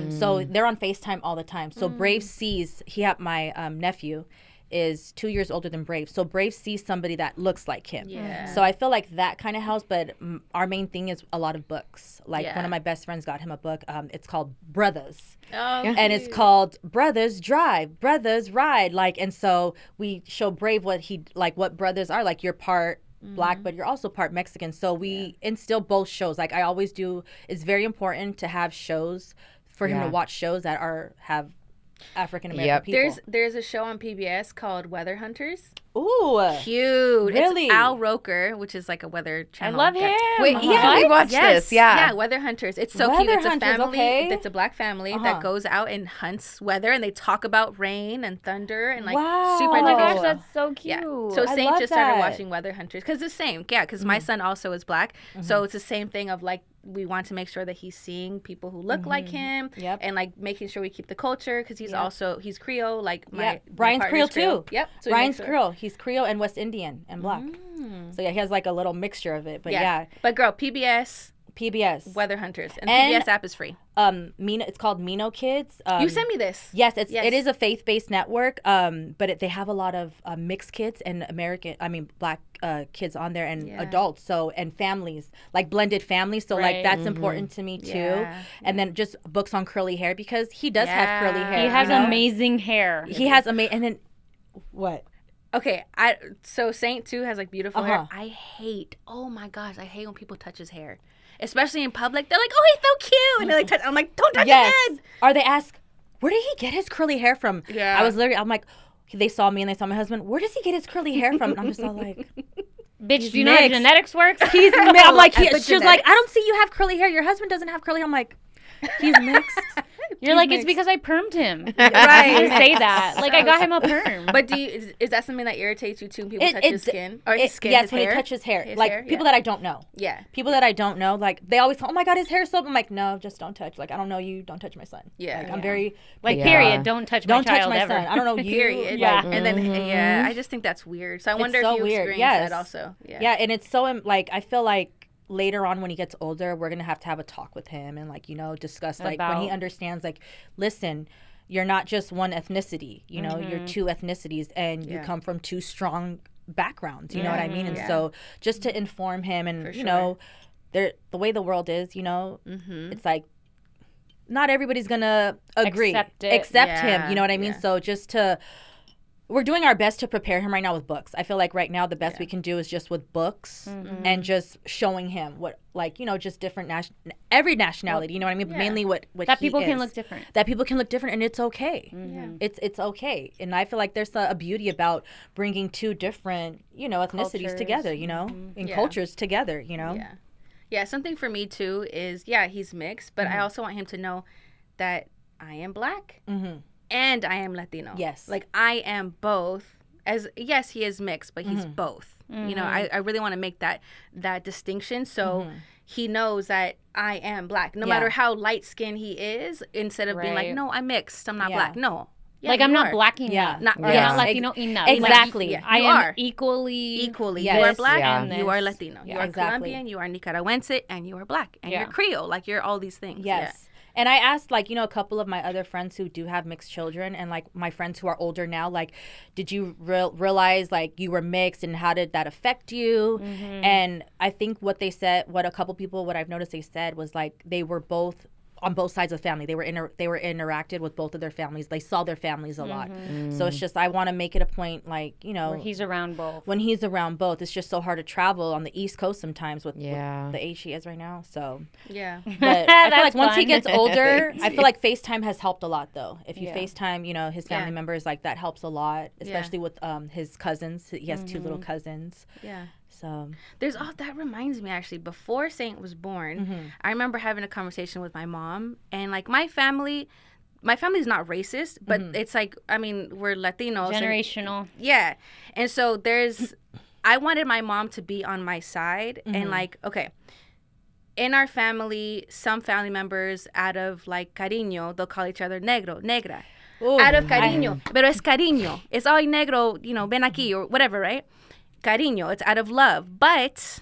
So they're on FaceTime all the time. So Brave sees, my nephew is 2 years older than Brave. So Brave sees somebody that looks like him. Yeah. So I feel like that kind of helps, but our main thing is a lot of books. Like one of my best friends got him a book. It's called Brothers. Oh, and cute. It's called Brothers Drive, Brothers Ride. And so we show Brave what brothers are. Like you're part Black, but you're also part Mexican. So we instill both shows. Like I always do. It's very important to have shows for him to watch shows that have African American people. There's a show on PBS called Weather Hunters. Ooh, cute! Really? It's Al Roker, which is like a weather channel. I love him. Wait, we watched this. Yeah, Weather Hunters. It's so cute. It's a family. It's a Black family that goes out and hunts weather, and they talk about rain and thunder and super educational. Oh my gosh, that's so cute. Yeah. So Saint just started watching Weather Hunters because it's the same. Yeah, because my son also is Black, so it's the same thing of like we want to make sure that he's seeing people who look like him, and like making sure we keep the culture because he's also he's Creole. Like Brian's Creole too. Yep. So Brian's Creole. He's Creole and West Indian and Black. So he has like a little mixture of it. But But girl, PBS Weather Hunters, and the PBS app is free. It's called Mino Kids. You sent me this. Yes, it is a faith-based network. But they have a lot of mixed kids and Black kids on there and adults. So and families, like blended families. So like that's important to me too. Yeah. And then just books on curly hair because he does have curly hair. He has amazing hair. He has amazing. And then what? Okay, so Saint too has like beautiful hair. I hate when people touch his hair, especially in public. They're like, "Oh, he's so cute," and they like, I'm like, "Don't touch his head." Or they ask, "Where did he get his curly hair from?" Yeah, I'm like, they saw me and they saw my husband. Where does he get his curly hair from? And I'm just all like, bitch, do you know how genetics works? He's mixed. I'm like, she was like, I don't see you have curly hair. Your husband doesn't have curly hair. I'm like, he's mixed. You're like, it's because I permed him. Right. You say that. Like, I got him a perm. But is that something that irritates you too when people touch his skin? Or his skin, yes, his when hair? he touches hair. His like, hair? people that I don't know. Yeah. People that I don't know, like, they always, oh my God, his hair's so... I'm like, no, just don't touch. Like, I don't know you. Don't touch my son. Yeah. Like, I'm very... Like, period. Don't touch my child ever. Son. I don't know you. Period. Yeah. And then, I just think that's weird. So I wonder if you experience that also. Yeah, and it's so, like, I feel like later on when he gets older, we're going to have a talk with him and, like, you know, discuss, like, when he understands, like, listen, you're not just one ethnicity, you know, you're two ethnicities and you come from two strong backgrounds, you know what I mean? And so just to inform him and, you know, the way the world is, you know, it's like not everybody's going to agree, accept him, you know what I mean? So just to... We're doing our best to prepare him right now with books. I feel like right now the best we can do is just with books and just showing him what, like, you know, just different every nationality, you know what I mean? But mainly what that people can look different. That people can look different, and it's okay. It's okay. And I feel like there's a beauty about bringing two different, you know, ethnicities together, you know, and cultures together, you know? Yeah, something for me too is, he's mixed, but I also want him to know that I am Black. And I am Latino. Yes. Like, I am both. Yes, he is mixed, but he's both. You know, I really want to make that distinction so he knows that I am Black. No matter how light-skinned he is, instead of being like, no, I'm mixed, I'm not Black. No. Yeah, like, I'm not Black enough. Not Latino enough. Exactly. Like, I am equally. Yes. You are Black and you are Latino. Yeah. You are Colombian, you are Nicaragüense, and you are Black. And you're Creole. Like, you're all these things. Yes. And I asked, like, you know, a couple of my other friends who do have mixed children and, like, my friends who are older now, like, did you realize, like, you were mixed and how did that affect you? And I think what they said, what a couple people, what I've noticed they said was, like, they were both on both sides of the family. They were interacted with both of their families. They saw their families a lot. So it's just, I want to make it a point, like, you know. Where he's around both. When he's around both. It's just so hard to travel on the East Coast sometimes with the age he is right now. So. Yeah. But I feel like once he gets older, I feel like FaceTime has helped a lot, though. If you FaceTime, you know, his family members, like, that helps a lot. Especially with his cousins. He has two little cousins. Yeah. So there's that reminds me, actually, before Saint was born, I remember having a conversation with my mom, and, like, my family's not racist, but it's like, I mean, we're Latinos. Generational. And so I wanted my mom to be on my side and, like, okay, in our family, some family members, out of, like, cariño, they'll call each other negro, negra. Ooh, out of cariño. Pero es cariño. It's all negro, you know, ven aquí or whatever, right? Cariño, it's out of love, but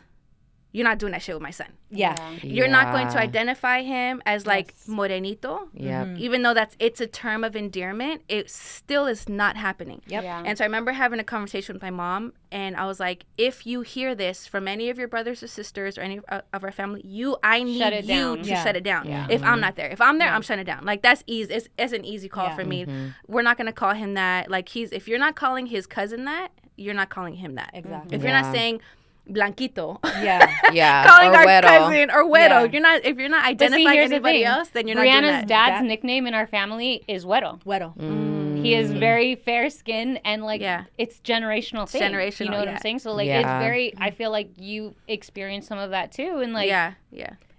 you're not doing that shit with my son. You're not going to identify him as, like, morenito. Even though it's a term of endearment, it still is not happening. And so I remember having a conversation with my mom, and I was like, if you hear this from any of your brothers or sisters or any of our family, I need you to shut it down. If I'm not there. If I'm there, I'm shutting it down. Like, that's easy. It's an easy call for me. We're not going to call him that. Like, if you're not calling his cousin that, you're not calling him that. Exactly. If you're not saying Blanquito. Calling or our güero. Cousin or güero. If you're not identifying anybody else, then you're not doing that. Brianna's dad's nickname in our family is güero. He is very fair skinned and, like, it's generational thing. Generational, you know what I'm saying? So, like, it's very, I feel like you experience some of that too. And, like,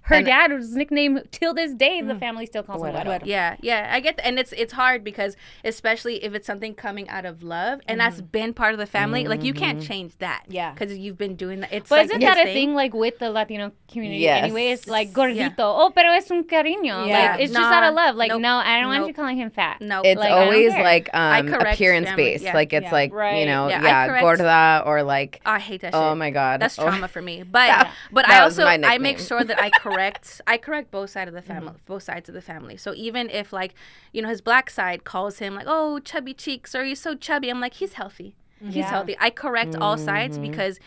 her dad was nicknamed till this day. The family still calls him güero. I get that. And it's hard because, especially if it's something coming out of love, and that's been part of the family, like, you can't change that. Because you've been doing that. But isn't that a thing, like, with the Latino community anyway? It's like gordito. Oh, pero es un cariño. Like, it's just out of love. Like, no, I don't want you calling him fat. No, it's like, always like appearance based. Like, it's like, you know, gorda or like. I hate that shit. Oh my God, that's trauma for me. But I also I make sure that I correct both sides of the family. So even if, like, you know, his Black side calls him, like, oh, chubby cheeks, or he's so chubby, I'm like, he's healthy. He's healthy. I correct all sides because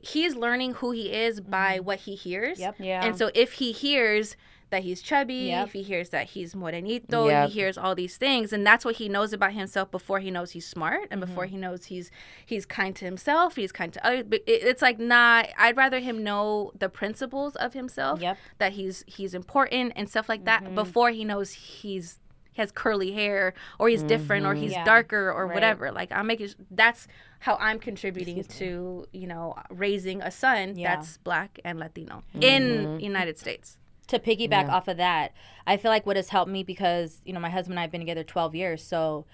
he's learning who he is by what he hears. And so if he hears that he's chubby, if he hears that he's morenito, he hears all these things, and that's what he knows about himself before he knows he's smart and before he knows he's kind to himself, he's kind to others. But it's like, nah, I'd rather him know the principles of himself, that he's important and stuff like that before he knows he's he has curly hair, or he's different, or he's darker, or whatever. Like, I'm making that's how I'm contributing to, you know, raising a son that's Black and Latino in the United States. To piggyback off of that, I feel like what has helped me, because, you know, my husband and I have been together 12 years, so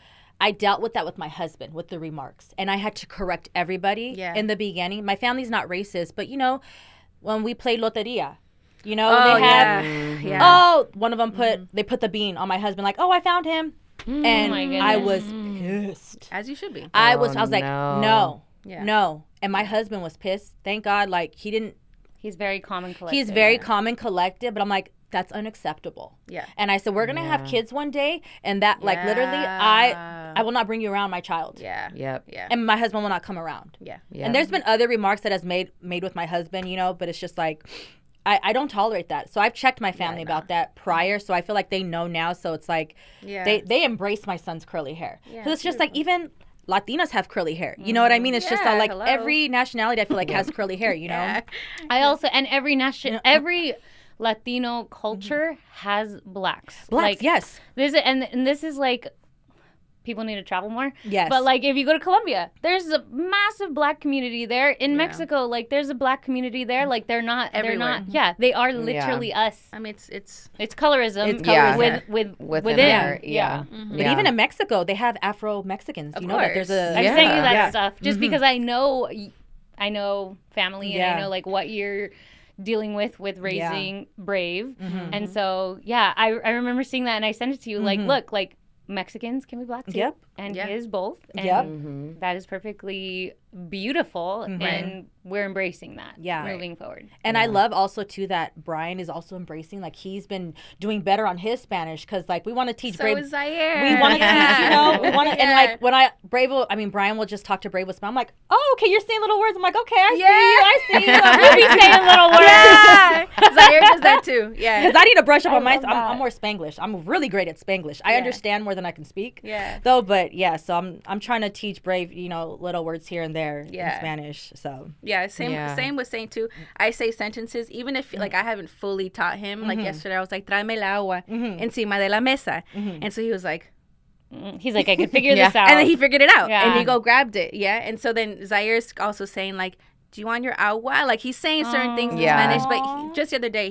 I dealt with that with my husband, with the remarks, and I had to correct everybody in the beginning. My family's not racist, but, you know, when we played loteria, you know, they had, one of them they put the bean on my husband, like, oh, I found him. And I was pissed. As you should be. I was like, no. And my husband was pissed. Thank God, like, he didn't. He's very calm and collected. He's very calm and collected, but I'm like, that's unacceptable. Yeah. And I said, we're going to have kids one day, and that, like, literally, I will not bring you around my child. Yeah. Yep. Yeah. And my husband will not come around. Yeah. And there's been other remarks that has made with my husband, you know, but it's just like, I don't tolerate that. So I've checked my family about that prior, so I feel like they know now. So it's like, they embrace my son's curly hair. So it's just like, even Latinas have curly hair. You know what I mean? It's just like every nationality I feel like has curly hair, you know? I also, and every Latino culture has blacks. Like, yes. This is like, people need to travel more. Yes. But like, if you go to Colombia, there's a massive Black community there. In Mexico, like, there's a Black community there. Like, they're not everywhere. They are literally us. I mean, it's colorism. It's colorism. within. There. But even in Mexico, they have Afro Mexicans. You know that there's a. I'm saying you that stuff just because I know family and I know like what you're dealing with raising Brave, and so I remember seeing that and I sent it to you like, look, like, Mexicans can be Black too, and he is both, and that is perfectly beautiful, and we're embracing that moving forward. And I love also too that Brian is also embracing, like, he's been doing better on his Spanish, because like we want to teach Brave. is Zaire. We want to teach, you know, we want to, and like when Brian will just talk to Brave with Spanish. I'm like, oh, okay, you're saying little words. I'm like, okay, I see you. We'll be saying little words. Zaire does that too. Yeah. Because I need to brush up on my. I'm more Spanglish. I'm really great at Spanglish. I understand more than I can speak. Yeah. Though, but so I'm trying to teach Brave, you know, little words here and there in Spanish. So same with saying too. I say sentences even if like I haven't fully taught him. Like yesterday, I was like, "Tráeme el agua encima de la mesa," and so he was like. He's like, I can figure this out. And then he figured it out. And he grabbed it. Yeah. And so then Zaire's also saying like, do you want your agua? Like he's saying certain things in Spanish. But just the other day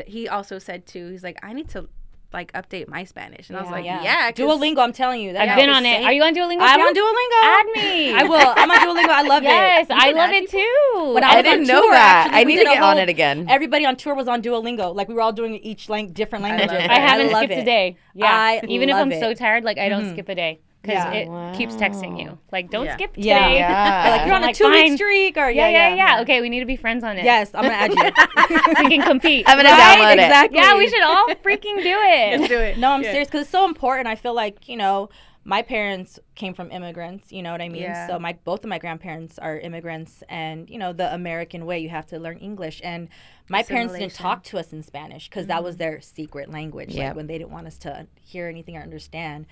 he also said too, he's like, I need to like update my Spanish. And I was like, Duolingo, I'm telling you. I've been on it. Are you on Duolingo? I'm on Duolingo. Add me. I will. I'm on Duolingo. I love it. Yes, I love it too. When I didn't know that. I need to get on it again. Everybody on tour was on Duolingo. Like we were all doing each different languages. I haven't skipped a day. Yeah. Even if I'm it. so tired, like I don't skip a day. Because it keeps texting you. Like, don't skip today. Yeah. Like, you're on a 2-week streak. Or yeah. Okay, we need to be friends on it. Yes, I'm going to add you. So we can compete. I'm going to download it. Exactly. Yeah, we should all freaking do it. Let's do it. No, I'm serious. Because it's so important. I feel like, you know, my parents came from immigrants. You know what I mean? Yeah. So both of my grandparents are immigrants. And, you know, the American way, you have to learn English. And my parents didn't talk to us in Spanish because that was their secret language. Like when they didn't want us to hear anything or understand.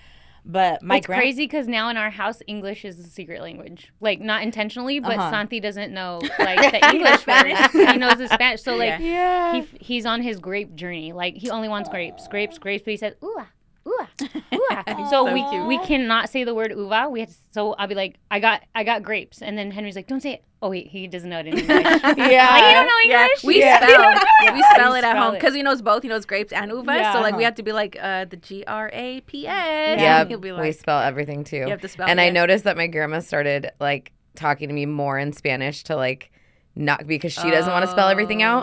But it's crazy because now in our house, English is a secret language. Like, not intentionally, but Santi doesn't know, like, the English Spanish. He knows the Spanish. So, like, he's on his grape journey. Like, he only wants grapes. But he says, ooh-ah, ooh-ah, ooh-ah. So we cannot say the word uva. I'll be like, I got grapes. And then Henry's like, don't say it. Oh, wait, he doesn't know it in English. Like, you don't know English? We spell it at home because he knows both. He knows grapes and uva. So, like, we have to be like, the GRAPS. Yeah, he'll be like, we spell everything too. You have to spell and I noticed that my grandma started, like, talking to me more in Spanish to, like, not because she doesn't want to spell everything out.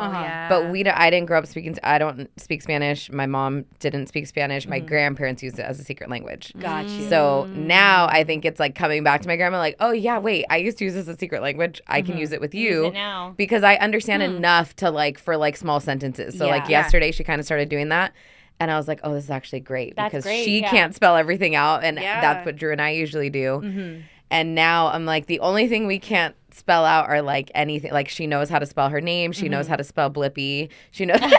But I didn't grow up speaking. I don't speak Spanish. My mom didn't speak Spanish. My grandparents used it as a secret language. Gotcha. So now I think it's like coming back to my grandma, like, oh yeah, wait, I used to use this as a secret language. I can use it with you use it now. because I understand enough to like for like small sentences. So like yesterday she kind of started doing that. And I was like, oh, this is actually great because she can't spell everything out. And that's what Drew and I usually do. And now I'm like, the only thing we can't spell out are like anything. Like she knows how to spell her name. She knows how to spell Blippi. She knows like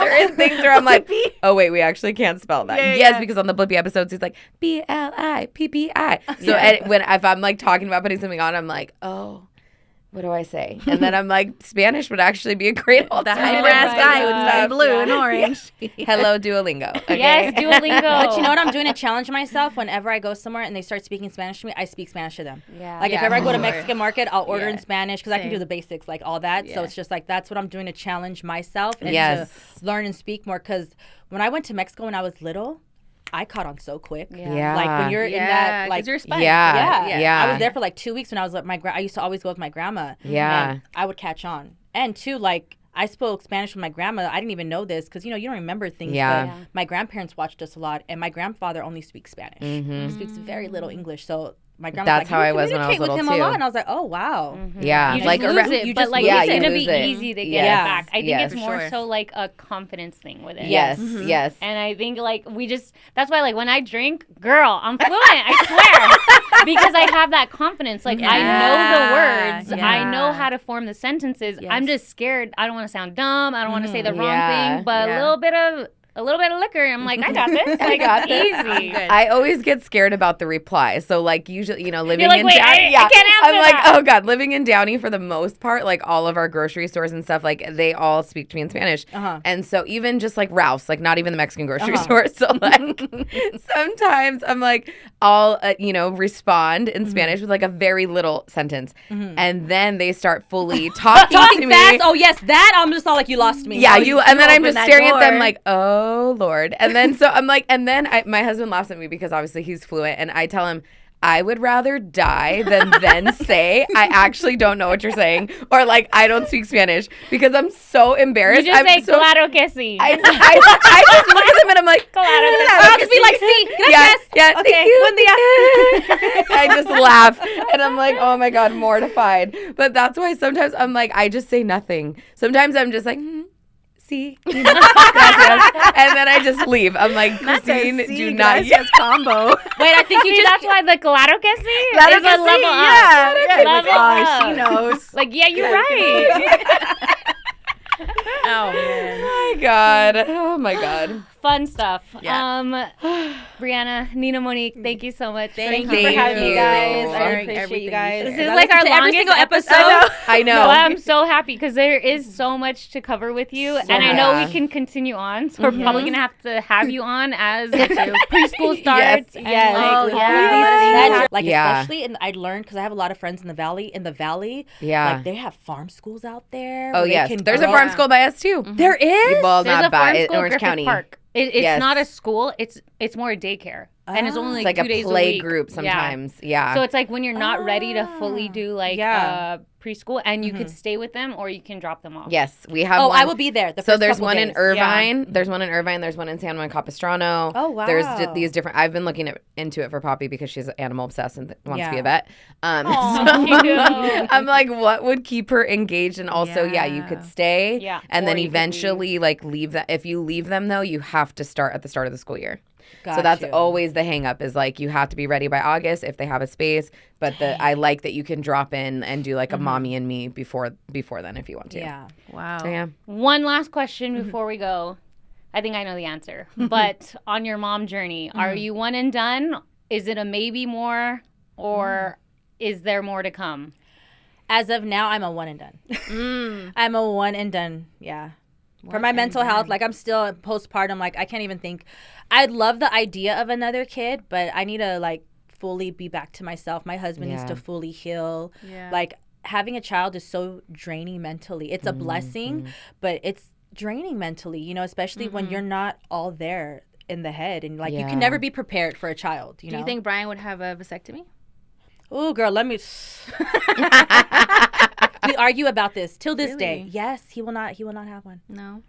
certain things where I'm like, oh wait, we actually can't spell that. Because on the Blippi episodes, he's like Blippi. So if I'm like talking about putting something on, I'm like, oh, what do I say? And then I'm like, Spanish would actually be a great alternative. The hyper-ass guy with stuff. Blue and orange. Hello, Duolingo. Okay? Yes, Duolingo. But you know what I'm doing to challenge myself? Whenever I go somewhere and they start speaking Spanish to me, I speak Spanish to them. Yeah. Like if ever I go to Mexican market, I'll order in Spanish because I can do the basics, like all that. So it's just like that's what I'm doing to challenge myself and to learn and speak more. Because when I went to Mexico when I was little, I caught on so quick. Yeah. Like when you're in that, like you're Spanish. Yeah. I was there for like 2 weeks when I was with I used to always go with my grandma. Yeah. And I would catch on. And too, like I spoke Spanish with my grandma. I didn't even know this because you don't remember things. Yeah. But my grandparents watched us a lot, and my grandfather only speaks Spanish. He speaks very little English. So my grandma. That's how I was when I was little with him too. a lot, and I was like, oh wow. Yeah, You just like lose it, but like it's gonna be easy to get it back. I think it's more so like a confidence thing with it. Yes. And I think like that's why like when I drink, girl, I'm fluent. I swear, because I have that confidence. Like I know the words, I know how to form the sentences. I'm just scared. I don't want to sound dumb. I don't want to say the wrong thing. But a little bit of liquor, I'm like, I got this. I got easy. I always get scared about the reply. So like usually, living You're like, in wait, Downey, I can't answer I'm like, that. oh God, living in Downey for the most part, like all of our grocery stores and stuff, like they all speak to me in Spanish. And so even just like Ralph's, like not even the Mexican grocery store. So like sometimes I'm like, I'll, respond in Spanish with like a very little sentence. And then they start fully talking to me. Fast. Oh yes, that I'm just all like, you lost me. Yeah, and then I'm just staring at them like, oh Lord. And then so I'm like, and then my husband laughs at me because obviously he's fluent, and I tell him, I would rather die than then say I actually don't know what you're saying, or like I don't speak Spanish, because I'm so embarrassed. You just say claro que sí. I just look at them and I'm like, claro que sí. I'll just be like, sí, yeah, okay. I just laugh and I'm like, oh my God, mortified. But that's why sometimes I'm like, I just say nothing. Sometimes I'm just like, see, gracias. And then I just leave. I'm like, Christine, do not yet combo. Wait, I think that's why the claro que sí Claro is que a sí, level up. Level up. She knows. Like, yeah, you're right. Oh man. Oh my God. Fun stuff. Yeah. Brianna, Nina Monique, thank you so much. Thank for you for having having you me, guys. guys. I appreciate you guys. This is like our longest episode. I know. No, I'm so happy because there is so much to cover with you, and I know we can continue on. So we're probably gonna have you on as preschool starts. Especially, and I learned because I have a lot of friends in the valley. Like they have farm schools out there. Oh yes, there's a farm school by us too. There is. Well, There's not a farm by school, Orange Griffith County. Park. It's not a school. It's more a daycare, and it's only like 2 days a week. It's like a play group sometimes. Yeah. So it's like when you're not ready to fully do like preschool, and you could stay with them or you can drop them off. Yes, we have. Oh, one. I will be there. So there's one in Irvine. There's one in Irvine. There's one in San Juan Capistrano. Oh wow. There's these different. I've been looking into it for Poppy because she's animal obsessed and wants to be a vet. So I'm like, what would keep her engaged? And also, you could stay. Yeah. And then eventually, like, leave that. If you leave them though, you have to start at the start of the school year. So that's always the hang up, is like you have to be ready by August if they have a space. But I like that you can drop in and do like a mommy and me before then if you want to. Yeah. Wow. So, yeah. One last question before we go. I think I know the answer. But on your mom journey, are you one and done? Is it a maybe more, or is there more to come? As of now, I'm a one and done. I'm a one and done. Yeah. For my mental health, like I'm still postpartum. Like I can't even think. I'd love the idea of another kid, but I need to like fully be back to myself. My husband needs to fully heal. Yeah. Like having a child is so draining mentally. It's a blessing, but it's draining mentally, especially when you're not all there in the head, and like you can never be prepared for a child. Do you think Brian would have a vasectomy? Oh, girl, let me. We argue about this till this day. Yes, he will not have one. No.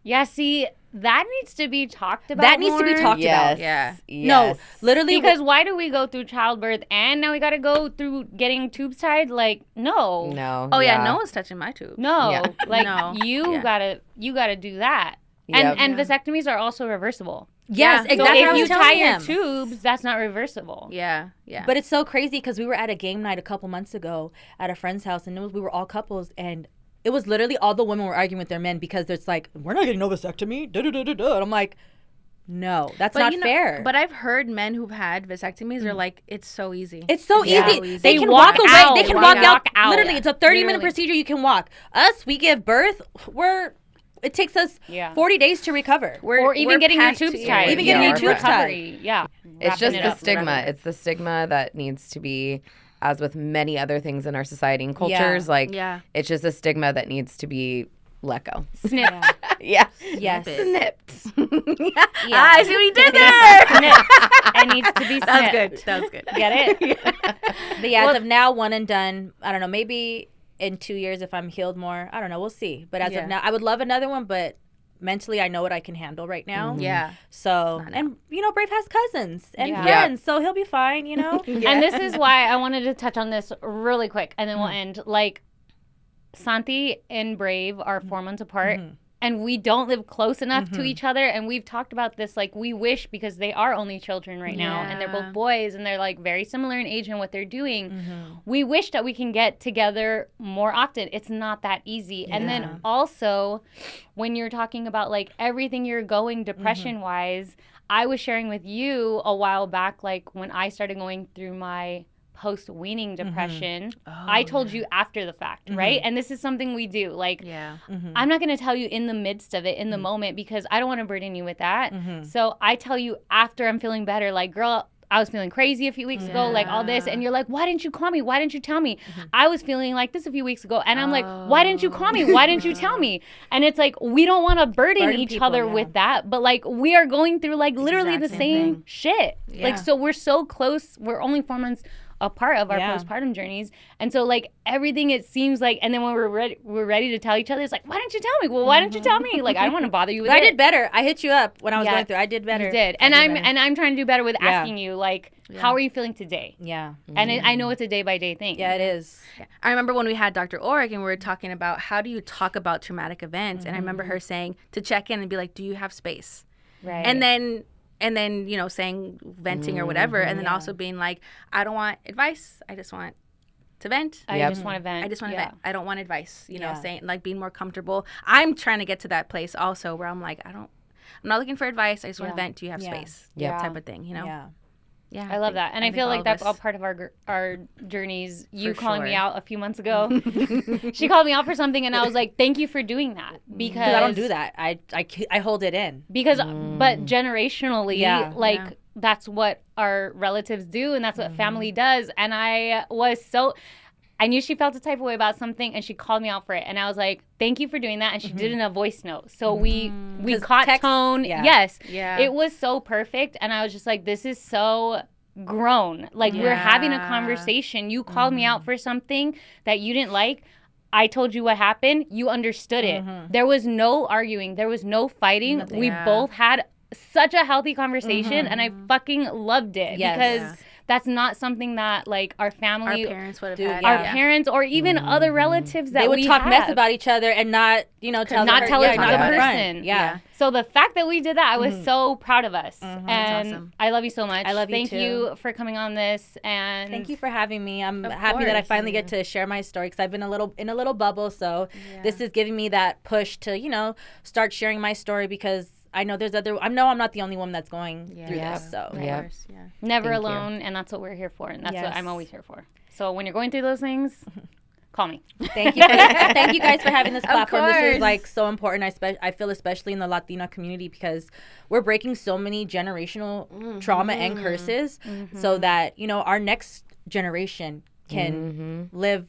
Yeah, see, that needs to be talked about. That needs to be talked about. Yeah. No, literally. Because why do we go through childbirth and now we got to go through getting tubes tied? Like, no. Oh yeah, no one's touching my tube. No. Yeah. Like you gotta do that. And vasectomies are also reversible. Yes, so exactly. if you tie your tubes, that's not reversible. Yeah. But it's so crazy because we were at a game night a couple months ago at a friend's house, and we were all couples, and it was literally all the women were arguing with their men because it's like, we're not getting no vasectomy. And I'm like, No, that's not fair. But I've heard men who've had vasectomies are like, it's so easy. It's so easy. They can walk walk away. out. They can walk out. Literally, it's a 30-minute procedure. You can walk. Us, we give birth. It takes us 40 days to recover. Or even getting your tubes tied. Even getting your tubes tied. Yeah. It's just the stigma. It's the stigma that needs to be, as with many other things in our society and cultures, it's just a stigma that needs to be let go. Snip. Yes. Snipped. I see what you did there. Snip. It needs to be snipped. That was good. Get it? But as of now, one and done. I don't know. Maybe in 2 years if I'm healed more. I don't know. We'll see. But as of now, I would love another one, but mentally I know what I can handle right now. Yeah. So, and Brave has cousins and friends, so he'll be fine, And this is why I wanted to touch on this really quick, and then we'll end. Like, Santi and Brave are 4 months apart, and we don't live close enough to each other, and we've talked about this, like, we wish, because they are only children right now, and they're both boys, and they're, like, very similar in age and what they're doing. We wish that we can get together more often. It's not that easy. And then also, when you're talking about, like, everything you're going depression-wise, I was sharing with you a while back, like, when I started going through my post-weaning depression, I told you after the fact, right? And this is something we do. Like, I'm not going to tell you in the midst of it, in the moment, because I don't want to burden you with that. So I tell you after I'm feeling better, like, girl, I was feeling crazy a few weeks ago, like all this. And you're like, why didn't you call me? Why didn't you tell me? I was feeling like this a few weeks ago. And I'm like, why didn't you call me? Why didn't you tell me? And it's like, we don't want to burden each people, other with that. But like, we are going through like literally the same shit. Like, so we're so close. We're only 4 months a part of our postpartum journeys, and so like everything, it seems like, and then when we're ready to tell each other, it's like, why didn't you tell me? Well, why didn't you tell me? Like, I don't want to bother you with it. I did better. I hit you up when I was going through. I did better. You did, and I'm trying to do better with asking you, like, how are you feeling today? And I know it's a day by day thing. It is. I remember when we had Dr. Org and we were talking about how do you talk about traumatic events, and I remember her saying to check in and be like, do you have space? Right. And then saying venting or whatever, and then also being like, I don't want advice, I just want to vent. I just want to vent. I just want to vent. I don't want advice, saying, like, being more comfortable. I'm trying to get to that place also where I'm like, I'm not looking for advice, I just want to vent. Do you have space? Type of thing, Yeah, I love that. And I feel like that's all part of our journeys. You calling me out a few months ago. She called me out for something, and I was like, thank you for doing that. Because I don't do that. I hold it in. Because, but generationally, that's what our relatives do, and that's what family does. And I knew she felt a type of way about something, and she called me out for it. And I was like, thank you for doing that. And she did it in a voice note. So we caught tone. Yes. Yeah. It was so perfect. And I was just like, this is so grown. Like, we're having a conversation. You called me out for something that you didn't like. I told you what happened. You understood it. There was no arguing. There was no fighting. Nothing. We both had such a healthy conversation, and I fucking loved it. Because that's not something that, like, our family, our parents would have had. Our parents, or even other relatives that they would talk have. mess about each other and not, tell it to the person. Friend. Yeah. So the fact that we did that, I was so proud of us. And that's awesome. I love you so much. I love you Thank too. you for coming on this. And thank you for having me. I'm happy that I finally get to share my story, because I've been in a little bubble. So this is giving me that push to, start sharing my story, because I know I'm not the only one that's going through this. So never alone, and that's what we're here for, and that's what I'm always here for. So when you're going through those things, call me. Thank you. Thank you guys for having this platform. This is like so important. I feel especially in the Latina community, because we're breaking so many generational trauma and curses, so that our next generation can live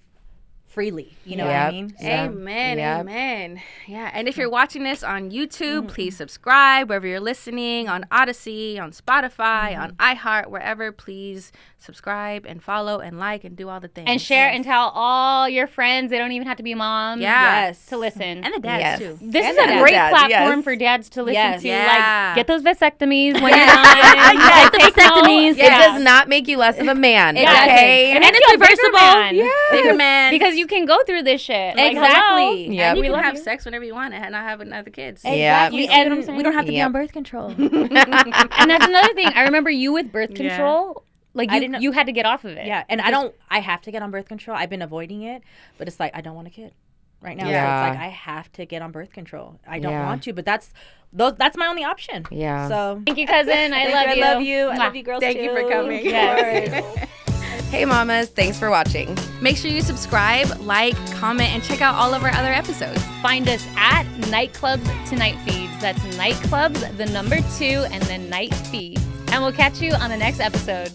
freely, what I mean? Amen. Yeah, and if you're watching this on YouTube, please subscribe wherever you're listening, on Odyssey, on Spotify, on H.E.R, wherever. Please subscribe and follow and like and do all the things. And share and tell all your friends. They don't even have to be moms to listen. And the dads, too. This is a great platform for dads to listen to. Like, get those vasectomies when you're done. Get the vasectomies. It does not make you less of a man. Okay? And it's reversible. Bigger man. Because you can go through this shit. Exactly. And you can have sex whenever you want and not have other kids. Exactly. And we don't have to be on birth control. And that's another thing. I remember you with birth control. Like, you had to get off of it. Yeah. And I have to get on birth control. I've been avoiding it. But it's like, I don't want a kid. right now. So it's like I have to get on birth control. I don't want to, but that's my only option. Yeah. So thank you, cousin. I love you. I love you. I love you, girls. Thank you for coming. Yes. Hey, mamas. Thanks for watching. Make sure you subscribe, like, comment, and check out all of our other episodes. Find us at Nightclubs to Nightfeeds. That's Nightclubs, the number 2, and then Nightfeeds. And we'll catch you on the next episode.